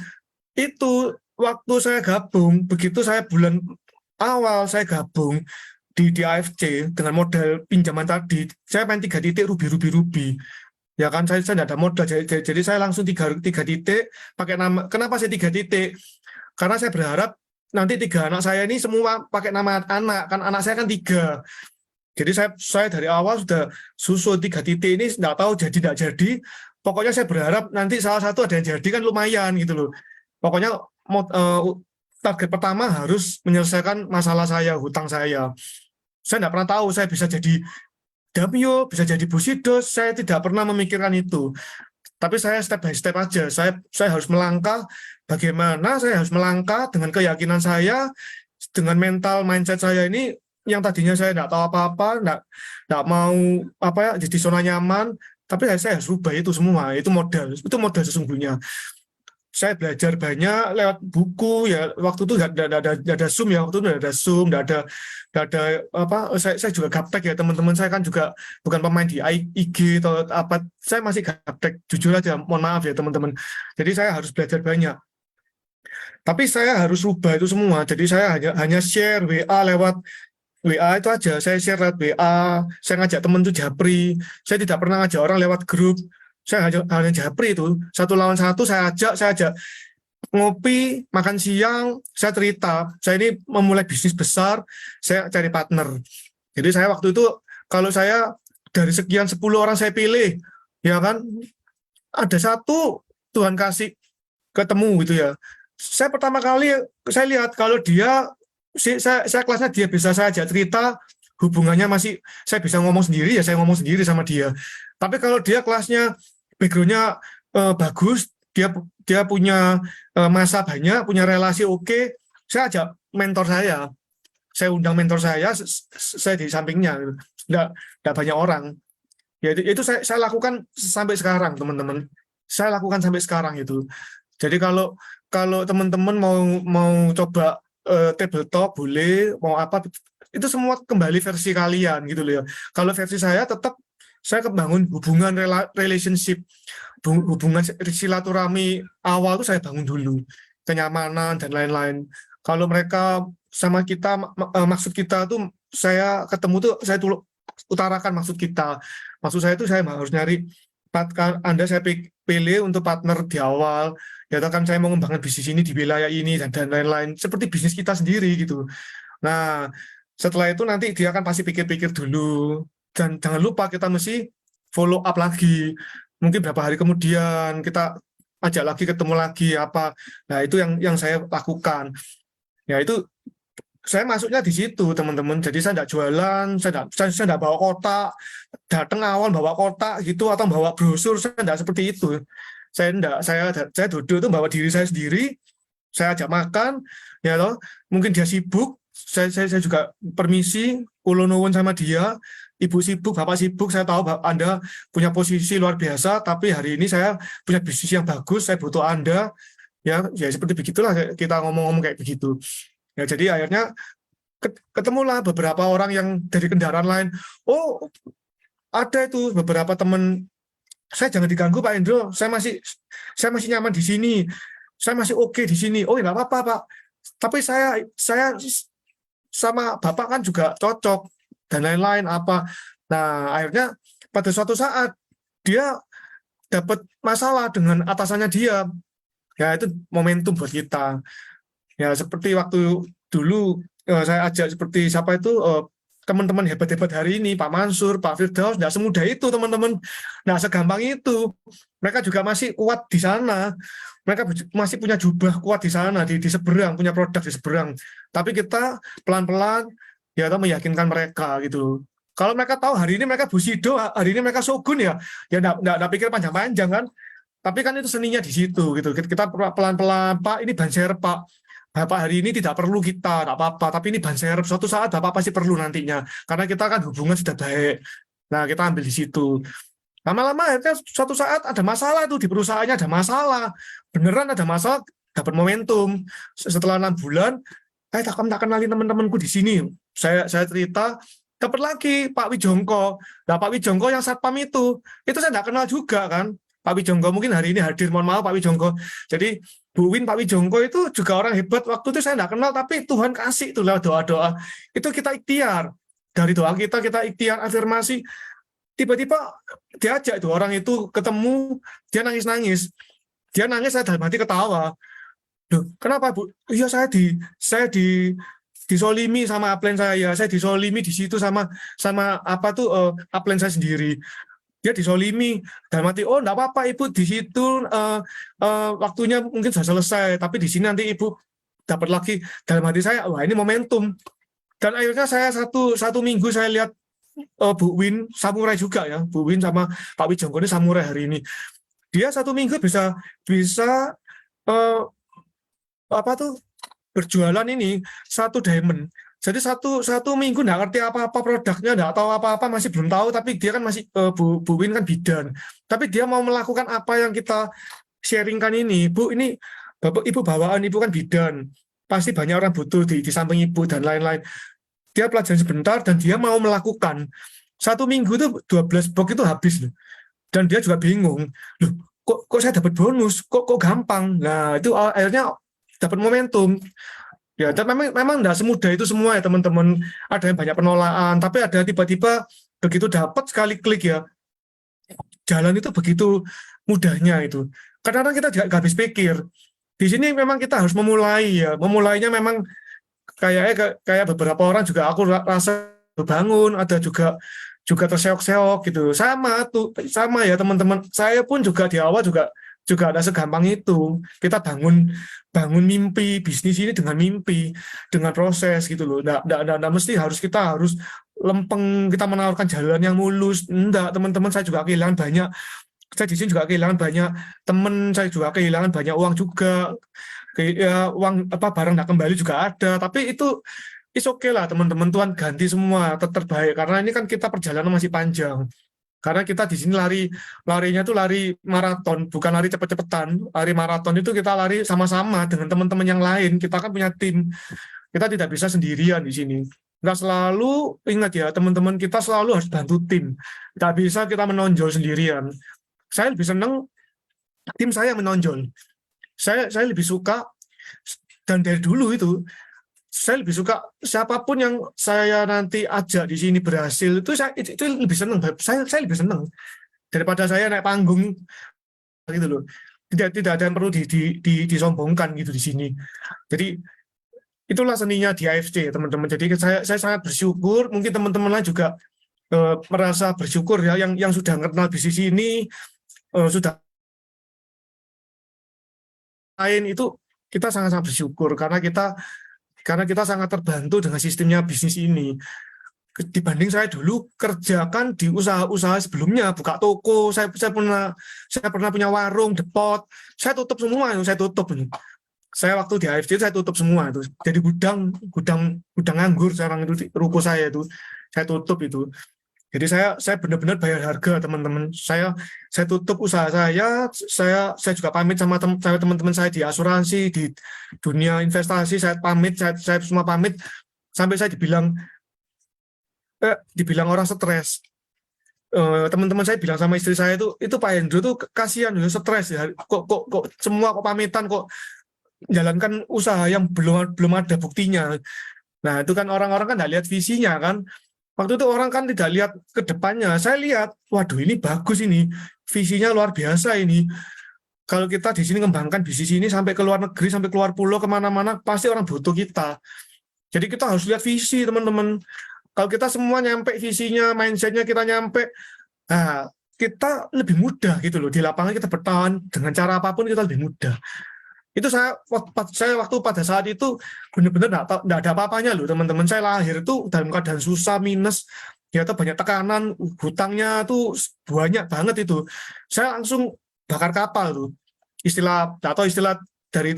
itu waktu saya gabung, begitu saya bulan awal saya gabung di AFC dengan modal pinjaman tadi, saya main 3 titik rubi. Ya kan, saya tidak ada modal, jadi saya langsung tiga titik pakai nama. Kenapa saya 3 titik? Karena saya berharap nanti 3 anak saya ini semua pakai nama anak, kan anak saya kan 3. Jadi saya dari awal sudah susun 3 titik ini, nggak tahu jadi nggak jadi. Pokoknya saya berharap nanti salah satu ada yang jadi kan lumayan gitu loh. Pokoknya target pertama harus menyelesaikan masalah saya, hutang saya. Saya nggak pernah tahu saya bisa jadi Damio, bisa jadi Busidos, saya tidak pernah memikirkan itu. Tapi saya step by step aja. Saya harus melangkah. Bagaimana saya harus melangkah dengan keyakinan saya, dengan mental mindset saya ini yang tadinya saya nggak tahu apa-apa, nggak mau apa ya, jadi zona nyaman. Tapi saya harus rubah itu semua. Itu modal sesungguhnya. Saya belajar banyak lewat buku ya. Waktu itu nggak ada Zoom ya. Waktu itu nggak ada Zoom, nggak ada apa. Saya juga gaptek ya, teman-teman saya kan juga bukan pemain di IG atau apa. Saya masih gaptek, jujur aja. Mohon maaf ya teman-teman. Jadi saya harus belajar banyak. Tapi saya harus rubah itu semua. Jadi saya hanya share WA lewat WA itu aja. Saya share lewat WA. Saya ngajak teman itu japri. Saya tidak pernah ngajak orang lewat grup. Saya hanya japri itu 1 lawan 1. Saya ajak ngopi, makan siang, saya cerita. Saya ini memulai bisnis besar. Saya cari partner. Jadi saya waktu itu kalau saya dari sekian 10 orang saya pilih, ya kan, ada satu Tuhan kasih ketemu gitu ya. Saya pertama kali saya lihat kalau dia saya kelasnya dia bisa saya ajak cerita, hubungannya masih saya bisa ngomong sendiri ya saya ngomong sendiri sama dia. Tapi kalau dia kelasnya background-nya bagus, dia punya masa banyak, punya relasi oke, saya ajak mentor saya undang mentor saya di sampingnya, nggak banyak orang. Ya itu saya lakukan sampai sekarang teman-teman. Saya lakukan sampai sekarang itu. Jadi kalau teman-teman mau coba table talk boleh, mau apa itu semua kembali versi kalian gitu loh ya. Kalau versi saya tetap saya kebangun hubungan relationship, hubungan silaturahmi awal itu saya bangun dulu, kenyamanan dan lain-lain. Kalau mereka sama kita maksud kita tuh saya ketemu tuh saya utarakan maksud kita. Maksud saya itu saya harus nyari Anda saya pilih untuk partner di awal. Ya kan saya mau mengembangkan bisnis ini di wilayah ini dan lain-lain seperti bisnis kita sendiri gitu. Nah, setelah itu nanti dia akan pasti pikir-pikir dulu. Dan jangan lupa kita mesti follow up lagi. Mungkin berapa hari kemudian kita ajak lagi ketemu lagi apa. Nah, itu yang saya lakukan. Ya itu saya masuknya di situ teman-teman. Jadi saya tidak jualan, saya tidak bawa kotak, datang awal bawa kotak gitu atau bawa brosur, saya tidak seperti itu. Saya duduk itu bawa diri saya sendiri, saya ajak makan, ya toh. Mungkin dia sibuk, saya juga permisi, kula nuwun sama dia. Ibu sibuk, bapak sibuk, saya tahu Anda punya posisi luar biasa, tapi hari ini saya punya bisnis yang bagus, saya butuh Anda. Ya seperti begitulah kita ngomong-ngomong kayak begitu. Ya jadi akhirnya ketemulah beberapa orang yang dari kendaraan lain. Oh, ada itu beberapa teman. Saya jangan diganggu Pak Indro, saya masih nyaman di sini. Saya masih oke di sini. Oh, ya nggak apa-apa, Pak. Tapi saya sama Bapak kan juga cocok dan lain-lain apa. Nah, akhirnya pada suatu saat dia dapat masalah dengan atasannya dia. Ya, itu momentum buat kita. Ya, seperti waktu dulu saya ajak seperti siapa itu teman-teman hebat-hebat hari ini, Pak Mansur, Pak Firdaus, nggak semudah itu teman-teman. Nah, segampang itu. Mereka juga masih kuat di sana. Mereka masih punya jubah kuat di sana, di seberang, punya produk di seberang. Tapi kita pelan-pelan ya meyakinkan mereka gitu. Kalau mereka tahu hari ini mereka Busido, hari ini mereka Shogun ya nggak pikir panjang-panjang kan. Tapi kan itu seninya di situ gitu. Kita pelan-pelan, Pak, ini ban serep, Pak. Bapak hari ini tidak perlu kita, tidak apa-apa. Tapi ini ban serep, suatu saat Bapak pasti perlu nantinya. Karena kita kan hubungan sudah baik. Nah, kita ambil di situ. Lama-lama akhirnya suatu saat ada masalah itu di perusahaannya ada masalah. Beneran ada masalah, dapat momentum. Setelah 6 bulan, saya tak kenalin teman-temanku di sini. Saya cerita, dapat lagi Pak Wijongko. Nah, Pak Wijongko yang satpam itu saya tidak kenal juga kan. Pak Wijongko mungkin hari ini hadir, mohon maaf Pak Wijongko. Jadi Bu Win, Pak Wijongko itu juga orang hebat. Waktu itu saya tidak kenal, tapi Tuhan kasih itu lewat doa-doa. Itu kita ikhtiar. Dari doa kita ikhtiar afirmasi. Tiba-tiba diajak itu orang itu ketemu, dia nangis-nangis. Dia nangis, saya dalam hati ketawa. Loh, kenapa Bu? Iya saya disolimi sama upline saya disolimi di situ sama apa tuh upline saya sendiri. Dia disolimi dalam arti oh enggak apa-apa Ibu di situ waktunya mungkin sudah selesai, tapi di sini nanti Ibu dapat lagi. Dalam hati saya, wah ini momentum. Dan akhirnya saya satu minggu saya lihat Bu Win samurai juga ya, Bu Win sama Pak Wijongko ini samurai hari ini. Dia satu minggu bisa bisa eh, apa tuh berjualan ini 1 diamond. Jadi satu minggu nggak ngerti apa-apa produknya, nggak tahu apa-apa, masih belum tahu. Tapi dia kan masih Bu Win kan bidan. Tapi dia mau melakukan apa yang kita sharingkan ini. Bu, ini Bapak Ibu bawaan Ibu kan bidan. Pasti banyak orang butuh di samping Ibu dan lain-lain. Dia pelajari sebentar dan dia mau melakukan. 1 minggu itu 12 box itu habis loh. Dan dia juga bingung. Loh, kok saya dapat bonus? Kok gampang? Nah, itu akhirnya dapat momentum. Ya, tapi memang enggak semudah itu semua ya teman-teman. Ada yang banyak penolakan, tapi ada tiba-tiba begitu dapat sekali klik ya, jalan itu begitu mudahnya itu. Kadang-kadang kita nggak habis pikir. Di sini memang kita harus memulai ya. Memulainya memang kayak beberapa orang juga aku rasa bangun, ada juga terseok-seok gitu. Sama ya teman-teman. Saya pun juga di awal juga ada segampang itu. Kita bangun mimpi bisnis ini dengan mimpi, dengan proses gitu loh. Nggak mesti kita harus lempeng, kita menawarkan jalan yang mulus. Enggak, teman-teman, saya juga kehilangan banyak. Saya di sini juga kehilangan banyak teman, saya juga kehilangan banyak uang juga. Uang apa barang nggak kembali juga ada. Tapi itu is oke lah teman-teman, Tuhan ganti semua terbaik karena ini kan kita perjalanan masih panjang. Karena kita di sini larinya tuh lari maraton, bukan lari cepet-cepetan. Lari maraton itu kita lari sama-sama dengan teman-teman yang lain. Kita kan punya tim. Kita tidak bisa sendirian di sini. Nggak selalu, ingat ya teman-teman, kita selalu harus bantu tim. Nggak bisa kita menonjol sendirian. Saya lebih senang tim saya menonjol. Saya lebih suka, dan dari dulu itu saya lebih suka siapapun yang saya nanti ajak di sini berhasil itu lebih senang. Saya lebih senang daripada saya naik panggung gitu loh. Tidak ada yang perlu disombongkan gitu di sini. Jadi itulah seninya di AFC teman-teman. Jadi saya sangat bersyukur. Mungkin teman-teman lain juga merasa bersyukur ya yang sudah kenal bisnis ini, sudah lain itu kita sangat-sangat bersyukur karena kita sangat terbantu dengan sistemnya bisnis ini. Dibanding saya dulu kerjakan di usaha-usaha sebelumnya, buka toko, saya pernah punya warung, depot, saya tutup semua, saya tutup ini. Saya waktu di AFC saya tutup semua itu. Jadi gudang anggur sekarang itu ruko saya itu saya tutup itu. Jadi saya benar-benar bayar harga teman-teman. Saya tutup usaha saya juga pamit sama teman-teman saya di asuransi, di dunia investasi, saya pamit, saya semua pamit sampai saya dibilang orang stres. Teman-teman saya bilang sama istri saya itu Pak Hendro tuh kasihan ya, stres ya. Kok semua kok pamitan, kok jalankan usaha yang belum ada buktinya. Nah, itu kan orang-orang kan nggak lihat visinya kan. Waktu itu orang kan tidak lihat ke depannya. Saya lihat, waduh ini bagus ini. Visinya luar biasa ini. Kalau kita di sini mengembangkan bisnis ini sampai ke luar negeri, sampai keluar pulau, kemana-mana, pasti orang butuh kita. Jadi kita harus lihat visi, teman-teman. Kalau kita semua nyampe visinya, mindsetnya kita nyampe, nah, kita lebih mudah gitu loh. Di lapangan kita bertahan dengan cara apapun kita lebih mudah. Itu saya waktu pada saat itu benar-benar nggak ada apa-apanya loh teman-teman. Saya lahir itu dalam keadaan susah, minus, ternyata banyak tekanan, hutangnya tuh banyak banget itu. Saya langsung bakar kapal tuh. Istilah dari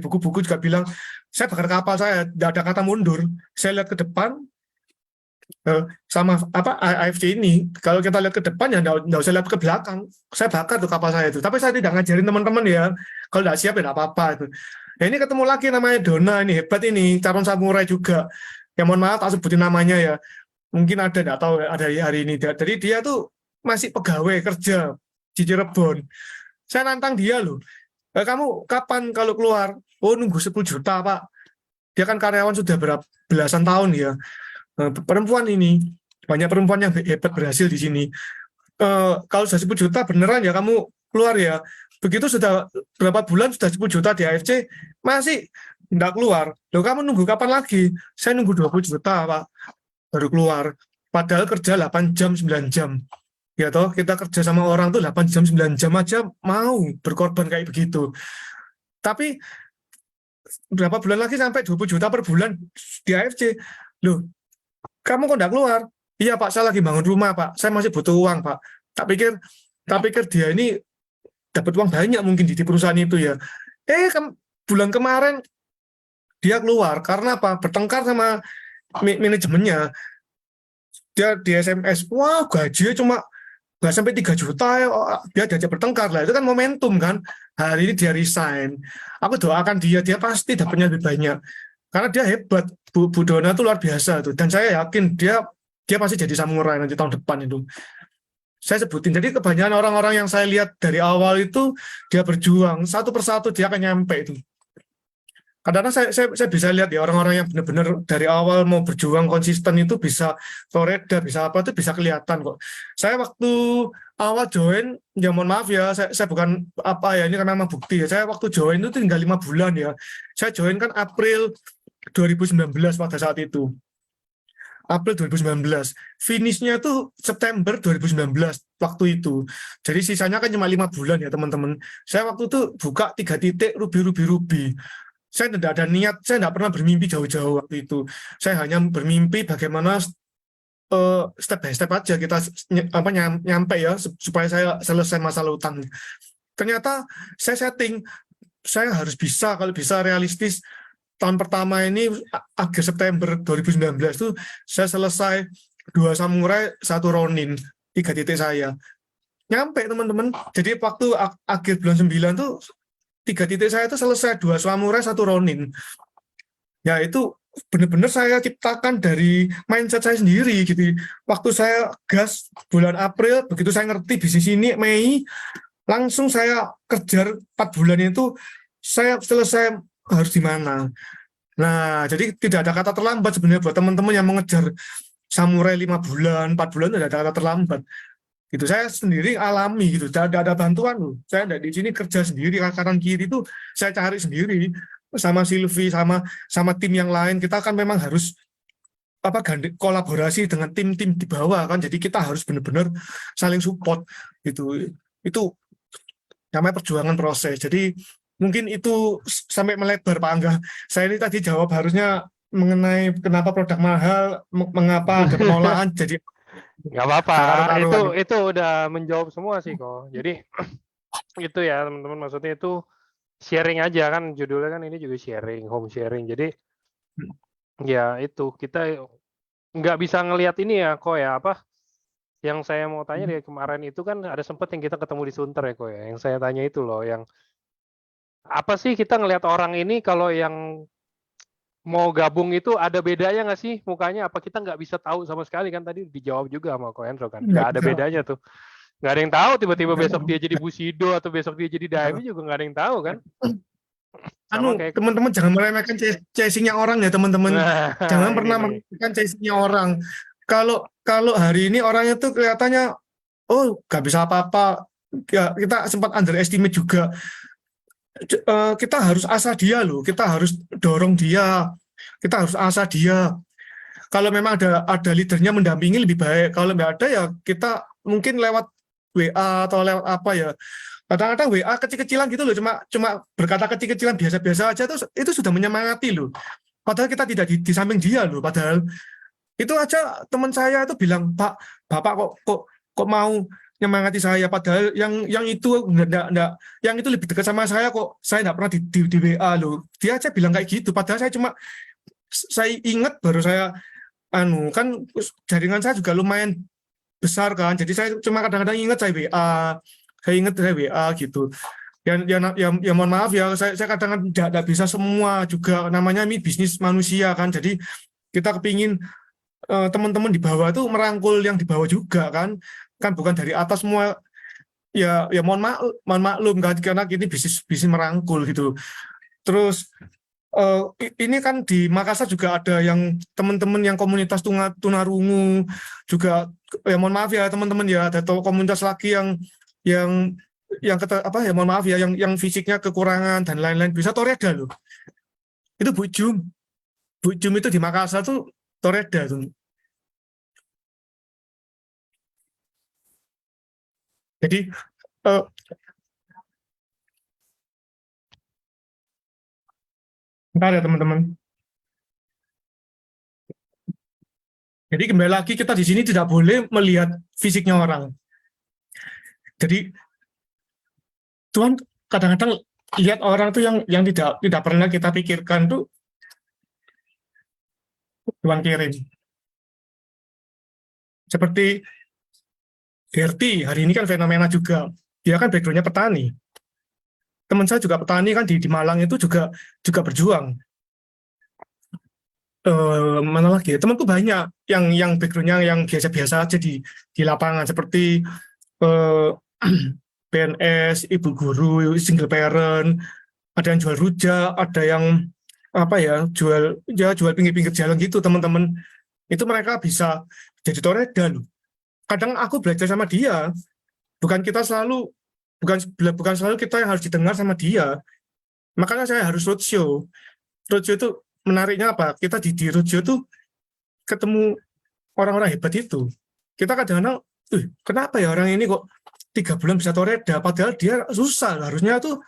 buku-buku juga bilang, saya bakar kapal, saya nggak ada kata mundur. Saya lihat ke depan, sama AFC ini, kalau kita lihat ke depan ya nggak usah lihat ke belakang. Saya bakar tuh kapal saya itu. Tapi saya tidak ngajarin teman-teman ya, kalau nggak siap ya nggak apa-apa itu. Nah, ini ketemu lagi namanya Dona, ini hebat ini, calon samurai juga. Ya mohon maaf tak sebutin namanya ya. Mungkin ada nggak tahu ada hari ini. Jadi dia tuh masih pegawai kerja di Cirebon. Saya nantang dia loh. Kamu kapan kalau keluar? Oh nunggu 10 juta Pak. Dia kan karyawan sudah belasan tahun ya. Perempuan ini, banyak perempuan yang hebat berhasil di sini. Kalau sudah 10 juta beneran ya kamu keluar ya. Begitu sudah berapa bulan, sudah 10 juta di AFC, masih tidak keluar. Loh, kamu nunggu kapan lagi? Saya nunggu 20 juta, Pak, baru keluar. Padahal kerja 8 jam, 9 jam. Ya toh, kita kerja sama orang tuh 8 jam, 9 jam aja mau berkorban kayak begitu. Tapi berapa bulan lagi sampai 20 juta per bulan di AFC. Loh, kamu kok enggak keluar? Iya, Pak, saya lagi bangun rumah, Pak. Saya masih butuh uang, Pak. Tak pikir dia ini dapat uang banyak mungkin di perusahaan itu ya. Bulan kemarin dia keluar karena apa? Bertengkar sama manajemennya. Dia di SMS, wah gajinya cuma nggak sampai 3 juta ya, dia diajak bertengkar lah. Itu kan momentum kan. Hari ini dia resign. Aku doakan dia pasti dapatnya lebih banyak. Karena dia hebat. Bu Dona itu luar biasa tuh. Dan saya yakin dia pasti jadi samurai nanti tahun depan itu. Saya sebutin. Jadi kebanyakan orang-orang yang saya lihat dari awal itu dia berjuang satu persatu dia akan nyampe itu. Kadang-kadang saya bisa lihat ya orang-orang yang benar-benar dari awal mau berjuang konsisten itu bisa Toreda, bisa apa itu bisa kelihatan kok. Saya waktu awal join, ya mohon maaf ya, saya bukan apa ya, ini kan memang bukti ya. Saya waktu join itu tinggal 5 bulan ya. Saya join kan April 2019 pada saat itu. April 2019. Finishnya itu September 2019 waktu itu. Jadi sisanya kan cuma 5 bulan ya teman-teman. Saya waktu itu buka 3 titik ruby. Saya tidak ada niat, saya tidak pernah bermimpi jauh-jauh waktu itu. Saya hanya bermimpi bagaimana step by step aja kita nyampe ya supaya saya selesai masalah utang. Ternyata saya setting, saya harus bisa, kalau bisa realistis, tahun pertama ini akhir September 2019 itu saya selesai 2 samurai 1 ronin 3 titik saya nyampe teman-teman. Jadi waktu akhir bulan 9 tuh 3 titik saya itu selesai 2 samurai 1 ronin ya. Itu benar-benar saya ciptakan dari mindset saya sendiri gitu. Waktu saya gas bulan April, begitu saya ngerti bisnis ini Mei, langsung saya kejar 4 bulan itu saya selesai harus di mana. Nah, jadi tidak ada kata terlambat sebenarnya buat teman-teman yang mengejar samurai 5 bulan, 4 bulan tidak ada kata terlambat. Gitu. Saya sendiri alami gitu. Tidak ada bantuan loh. Saya tidak di sini kerja sendiri, kanan kiri itu saya cari sendiri sama Silvi sama tim yang lain. Kita kan memang harus kolaborasi dengan tim-tim di bawah kan. Jadi kita harus benar-benar saling support gitu. Itu namanya perjuangan proses. Jadi mungkin itu sampai melebar Pak Angga. Saya ini tadi jawab harusnya mengenai kenapa produk mahal, mengapa ada penolakan. Jadi nggak apa-apa. Itu udah menjawab semua sih kok. Jadi itu ya teman-teman, maksudnya itu sharing aja kan, judulnya kan ini juga sharing, home sharing. Jadi ya itu kita nggak bisa ngelihat ini ya kok ya apa. Yang saya mau tanya dari kemarin itu kan ada sempat yang kita ketemu di Sunter ya kok ya. Yang saya tanya itu loh, yang apa sih kita ngelihat orang ini kalau yang mau gabung itu ada bedanya nggak sih mukanya? Apa kita nggak bisa tahu sama sekali? Kan tadi dijawab juga sama Ko Hendro kan, nggak ada bedanya tuh. Nggak ada yang tahu tiba-tiba besok dia jadi Bushido atau besok dia jadi Daimi juga nggak ada yang tahu kan. Teman-teman jangan meremehkan chasing-nya orang ya teman-teman. Jangan pernah meremehkan chasing-nya orang. Kalau hari ini orangnya tuh kelihatannya nggak bisa apa-apa. Ya, kita sempat underestimate juga. Kita harus asah dia loh, kita harus dorong dia, kita harus asah dia. Kalau memang ada leadernya mendampingi lebih baik. Kalau nggak ada ya kita mungkin lewat WA atau lewat apa ya. Kadang-kadang WA kecil-kecilan gitu loh, cuma berkata kecil-kecilan biasa-biasa aja itu sudah menyemangati loh. Padahal kita tidak di samping dia loh. Padahal itu aja teman saya itu bilang, Pak, Bapak kok mau nyemangati saya, padahal yang itu enggak, yang itu lebih dekat sama saya kok, saya enggak pernah di WA loh. Dia aja bilang kayak gitu, padahal saya ingat baru saya kan jaringan saya juga lumayan besar kan, jadi saya cuma kadang-kadang ingat saya WA gitu. Ya mohon maaf ya, saya kadang-kadang tidak bisa semua juga, namanya ini bisnis manusia kan, jadi kita kepingin teman-teman di bawah tuh merangkul yang di bawah juga kan bukan dari atas semua ya mohon maklum kan, karena ini bisnis merangkul gitu. Terus ini kan di Makassar juga ada yang teman-teman yang komunitas tunarungu juga, ya mohon maaf ya teman-teman ya, ada komunitas lagi yang mohon maaf ya, yang fisiknya kekurangan dan lain-lain bisa toreda loh. Itu Bu Jum itu di Makassar tuh toreda tuh. Jadi eh, bentar ya teman-teman. Jadi kembali lagi kita di sini tidak boleh melihat fisiknya orang. Jadi Tuhan kadang-kadang lihat orang tuh yang tidak pernah kita pikirkan tuh Tuhan kirim. Seperti Gerti hari ini kan fenomena juga. Dia kan backgroundnya petani. Teman saya juga petani kan di Malang itu juga berjuang. Mana lagi? Temanku banyak yang backgroundnya yang biasa-biasa aja di lapangan seperti PNS, ibu guru, single parent, ada yang jual rujak, ada yang jual pinggir-pinggir jalan gitu teman-teman. Itu mereka bisa jadi toreda loh. Kadang aku belajar sama dia, bukan selalu kita yang harus didengar sama dia. Makanya saya harus roadshow. Roadshow itu menariknya apa? Kita di roadshow itu ketemu orang-orang hebat itu. Kita kadang-kadang, kenapa ya orang ini kok 3 bulan bisa toreda? Padahal dia susah. Harusnya tuh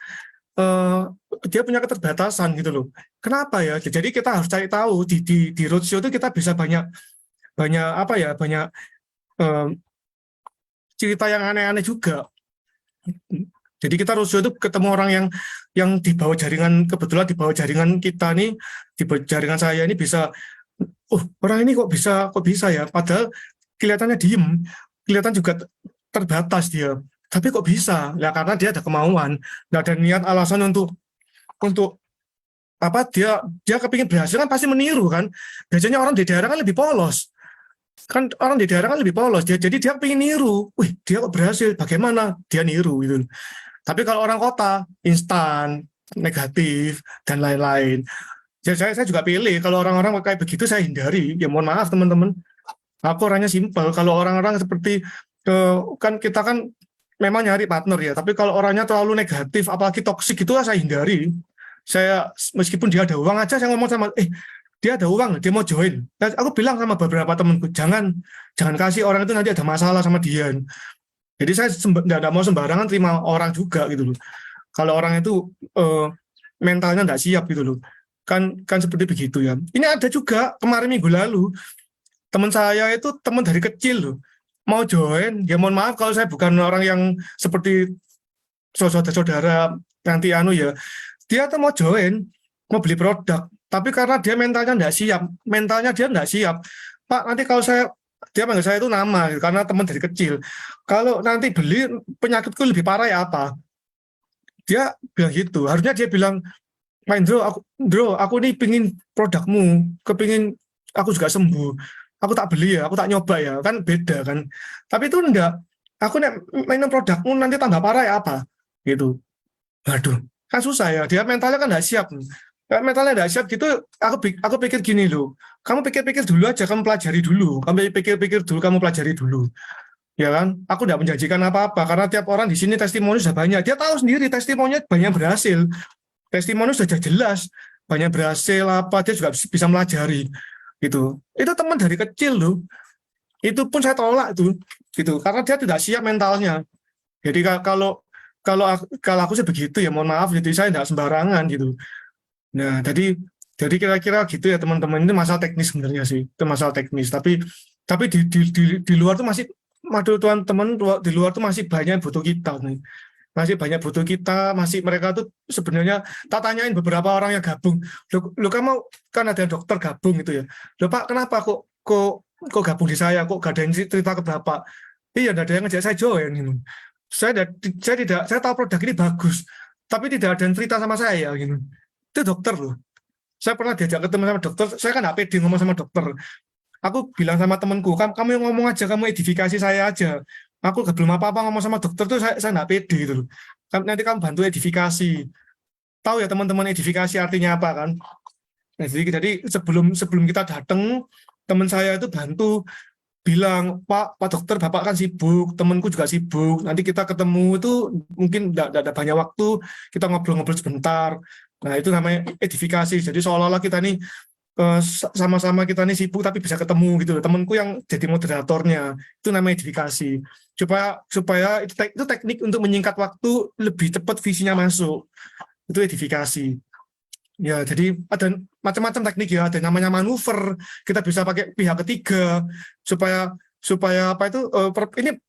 dia punya keterbatasan gitu loh. Kenapa ya? Jadi kita harus cari tahu di roadshow itu kita bisa banyak cerita yang aneh-aneh juga. Jadi kita roadshow itu ketemu orang yang di bawah jaringan, kebetulan di bawah jaringan kita nih, di bawah jaringan saya ini bisa, orang ini kok bisa ya, padahal kelihatannya diem, kelihatan juga terbatas dia, tapi kok bisa? Ya karena dia ada kemauan, nggak ada niat alasan untuk dia kepingin berhasil kan pasti meniru kan. Biasanya orang di daerah kan lebih polos. Jadi dia pengen niru, dia kok berhasil, bagaimana dia niru gitu. Tapi kalau orang kota instan, negatif dan lain-lain. Jadi saya juga pilih kalau orang-orang kayak begitu saya hindari. Ya mohon maaf teman-teman. Aku orangnya simpel. Kalau orang-orang seperti kan kita kan memang nyari partner ya, tapi kalau orangnya terlalu negatif apalagi toksik itu saya hindari. Saya meskipun dia ada uang aja saya ngomong sama dia ada uang, dia mau join. Aku bilang sama beberapa temanku, jangan kasih orang itu nanti ada masalah sama dia. Jadi saya tidak mau sembarangan terima orang juga gitu loh. Kalau orang itu mentalnya tidak siap gitu loh. Kan seperti begitu ya. Ini ada juga kemarin minggu lalu teman saya itu teman dari kecil loh. Mau join, ya mohon maaf kalau saya bukan orang yang seperti saudara-saudara nanti ya. Dia tuh mau join, mau beli produk. Tapi karena dia mentalnya tidak siap, Pak, nanti kalau dia panggil saya itu nama, karena teman dari kecil. Kalau nanti beli, penyakitku lebih parah ya apa? Dia bilang gitu. Harusnya dia bilang, Pak Indro, aku nih pingin produkmu, kepingin aku juga sembuh. Aku tak beli ya, aku tak nyoba ya, kan beda kan. Tapi itu enggak. Aku minum produkmu nanti tambah parah ya apa? Gitu. Aduh, kan susah ya. Dia mentalnya kan nggak siap. Mentalnya nggak siap gitu. Aku pikir gini loh. Kamu pikir-pikir dulu aja, kamu pelajari dulu. Kamu pikir-pikir dulu, kamu pelajari dulu. Ya kan? Aku nggak menjanjikan apa-apa karena tiap orang di sini testimoni sudah banyak. Dia tahu sendiri testimoninya banyak berhasil. Testimoni sudah jelas banyak berhasil apa. Dia juga bisa melajari. Gitu. Itu teman dari kecil loh. Itu pun saya tolak tuh. Gitu. Karena dia tidak siap mentalnya. Jadi kalau aku sih begitu ya mohon maaf jadi saya tidak sembarangan gitu. Nah jadi kira-kira gitu ya teman-teman, ini masalah teknis sebenarnya sih, itu masalah teknis, tapi di luar tuh masih teman-teman, di luar tuh masih banyak butuh kita nih, masih banyak butuh kita, masih mereka tuh sebenarnya tak tanyain beberapa orang yang gabung, lo kamu kan ada dokter gabung gitu ya, lo Pak kenapa kok gabung di saya, kok gak ada yang cerita ke Bapak, iya ada yang ngajak saya join gitu. Saya tahu produk ini bagus, tapi tidak ada yang cerita sama saya gitu. Itu dokter loh. Saya pernah diajak ketemu sama dokter, saya kan nggak pede ngomong sama dokter. Aku bilang sama temanku, kamu yang ngomong aja, kamu edifikasi saya aja. Aku belum apa-apa ngomong sama dokter tuh saya nggak pede gitu loh. Nanti kamu bantu edifikasi. Tahu ya teman-teman edifikasi artinya apa kan? Nah, jadi sebelum kita datang, teman saya itu bantu bilang, Pak dokter, Bapak kan sibuk, temanku juga sibuk, nanti kita ketemu itu mungkin tidak ada banyak waktu, kita ngobrol-ngobrol sebentar. Nah, itu namanya edifikasi. Jadi seolah-olah kita nih sama-sama kita nih sibuk tapi bisa ketemu gitu loh. Temanku yang jadi moderatornya, itu namanya edifikasi. Supaya itu teknik untuk menyingkat waktu, lebih cepat visinya masuk. Itu edifikasi. Ya, jadi ada macam-macam teknik ya, ada namanya manuver, kita bisa pakai pihak ketiga supaya supaya apa itu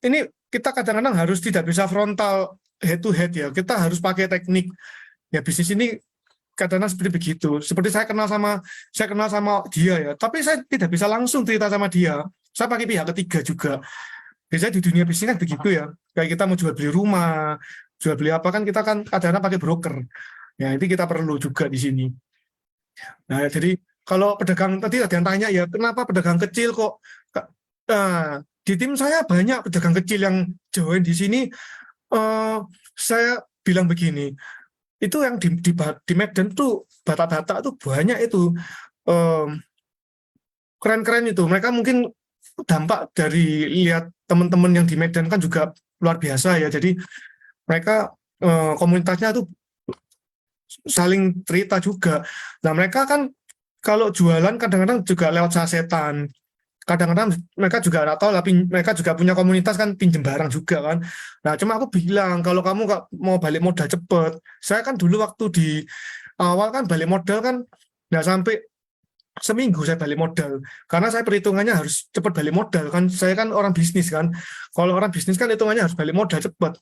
ini kita kadang-kadang harus tidak bisa frontal head to head ya. Kita harus pakai teknik. Ya, bisnis ini kadang-kadang seperti begitu. Seperti saya kenal sama dia ya, tapi saya tidak bisa langsung cerita sama dia. Saya pakai pihak ketiga juga. Biasanya di dunia bisnis kan begitu ya. Kayak kita mau jual beli rumah, jual beli apa kan kita kan kadang-kadang pakai broker. Ya, ini kita perlu juga di sini. Nah, jadi kalau pedagang tadi ada yang tanya ya, kenapa pedagang kecil kok? Nah, di tim saya banyak pedagang kecil yang join di sini. Saya bilang begini, itu yang di Medan tuh batak-batak tuh banyak itu keren-keren itu. Mereka mungkin dampak dari lihat teman-teman yang di Medan kan juga luar biasa ya. Jadi mereka komunitasnya tuh saling cerita juga. Nah, mereka kan kalau jualan kadang-kadang juga lewat sasetan. Kadang-kadang mereka juga nggak tahu, tapi mereka juga punya komunitas kan pinjem barang juga kan. Nah, cuma aku bilang kalau kamu nggak mau balik modal cepet, saya kan dulu waktu di awal kan balik modal kan nggak sampai seminggu saya balik modal, karena saya perhitungannya harus cepat balik modal kan. Saya kan orang bisnis kan. Kalau orang bisnis kan hitungannya harus balik modal cepat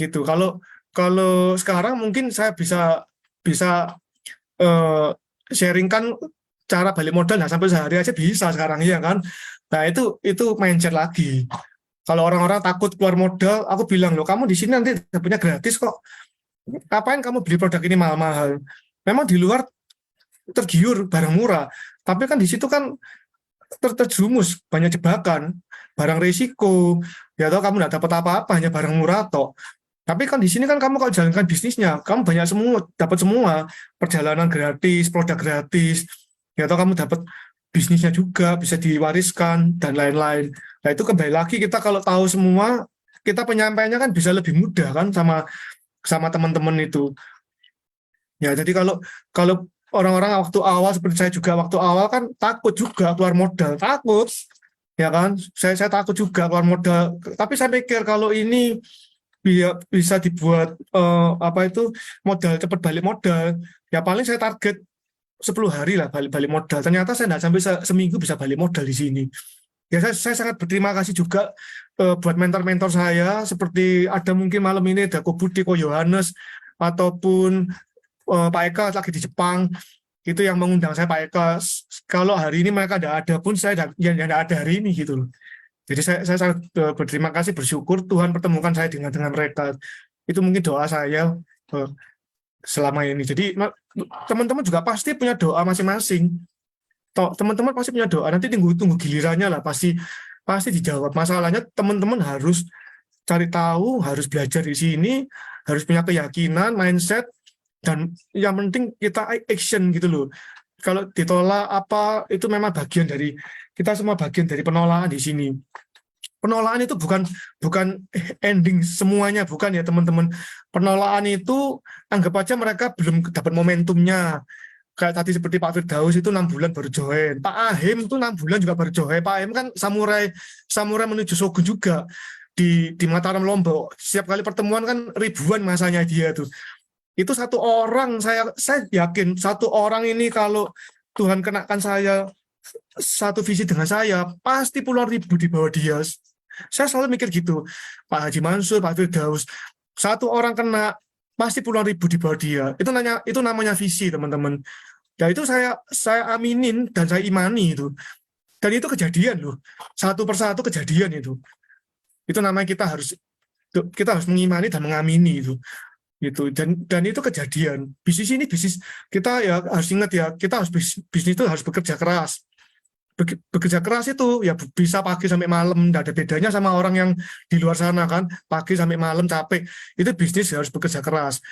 gitu. Kalau kalau sekarang mungkin saya bisa sharingkan cara balik modal, nah sampai sehari aja bisa sekarang ya kan. Nah, itu mindset lagi. Kalau orang-orang takut keluar modal, aku bilang loh, kamu di sini nanti punya gratis kok. Ngapain kamu beli produk ini mahal-mahal? Memang di luar tergiur barang murah, tapi kan di situ kan terjerumus banyak jebakan, barang risiko, ya tau kamu nggak dapat apa-apa, hanya barang murah toh. Tapi kan di sini kan kamu kalau jalankan bisnisnya, kamu banyak semua, dapat semua, perjalanan gratis, produk gratis, ya atau kamu dapat bisnisnya juga, bisa diwariskan, dan lain-lain. Nah, itu kembali lagi kita kalau tahu semua, kita penyampaiannya kan bisa lebih mudah kan sama teman-teman itu. Ya, jadi kalau orang-orang waktu awal, seperti saya juga waktu awal kan takut juga keluar modal, takut, ya kan, saya takut juga keluar modal, tapi saya pikir kalau ini bisa dibuat apa itu modal cepat balik modal, ya paling saya target 10 hari lah balik modal. Ternyata saya tidak sampai seminggu bisa balik modal di sini. Ya, saya sangat berterima kasih juga buat mentor-mentor saya, seperti ada mungkin malam ini ada Ko Budi, Ko Yohanes, ataupun Pak Eka lagi di Jepang, itu yang mengundang saya Pak Eka. Kalau hari ini mereka tidak ada pun saya tidak ada hari ini gitu loh. Jadi saya sangat berterima kasih, bersyukur Tuhan pertemukan saya dengan mereka. Itu mungkin doa saya selama ini. Jadi teman-teman juga pasti punya doa masing-masing. Teman-teman pasti punya doa. Nanti tunggu gilirannya lah, pasti dijawab. Masalahnya teman-teman harus cari tahu, harus belajar di sini, harus punya keyakinan, mindset, dan yang penting kita action gitu loh. Kalau ditolak apa, itu memang bagian dari kita semua, bagian dari penolakan di sini. Penolakan itu bukan ending semuanya, bukan ya teman-teman. Penolakan itu anggap aja mereka belum dapat momentumnya. Kayak tadi seperti Pak Firdaus itu 6 bulan baru join. Pak Ahim itu 6 bulan juga baru join. Pak Ahim kan samurai menuju Shogun juga di Mataram Lombok. Setiap kali pertemuan kan ribuan masanya dia tuh. Itu satu orang, saya yakin satu orang ini kalau Tuhan kenakan saya satu visi dengan saya, pasti puluhan ribu di bawah dia. Saya selalu mikir gitu. Pak Haji Mansur, Pak Firdaus, satu orang kena, pasti puluhan ribu di bawah dia. Itu namanya visi, teman-teman. Ya, itu saya aminin dan saya imani itu. Dan itu kejadian loh. Satu persatu kejadian itu. Itu namanya kita harus mengimani dan mengamini itu. Dan itu kejadian. Bisnis ini bisnis kita ya harus ingat ya, kita harus bisnis itu harus bekerja keras. Bekerja keras itu ya bisa pagi sampai malam, tidak ada bedanya sama orang yang di luar sana kan, pagi sampai malam capek. Itu bisnis harus bekerja keras.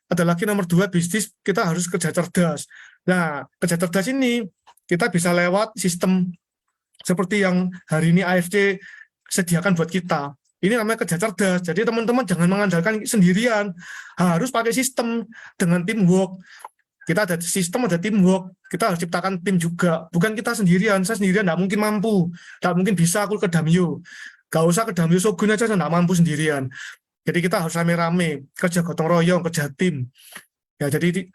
Ada lagi nomor 2, bisnis kita harus kerja cerdas. Nah, kerja cerdas ini kita bisa lewat sistem seperti yang hari ini AFC sediakan buat kita. Ini namanya kerja cerdas. Jadi teman-teman jangan mengandalkan sendirian, harus pakai sistem dengan teamwork. Kita ada sistem, ada teamwork. Kita harus ciptakan tim juga. Bukan kita sendirian. Saya sendirian nggak mungkin mampu. Nggak mungkin bisa aku ke Damyo. Nggak usah ke Damyo Shogun aja, saya nggak mampu sendirian. Jadi kita harus rame-rame, kerja gotong royong, kerja tim. Ya, jadi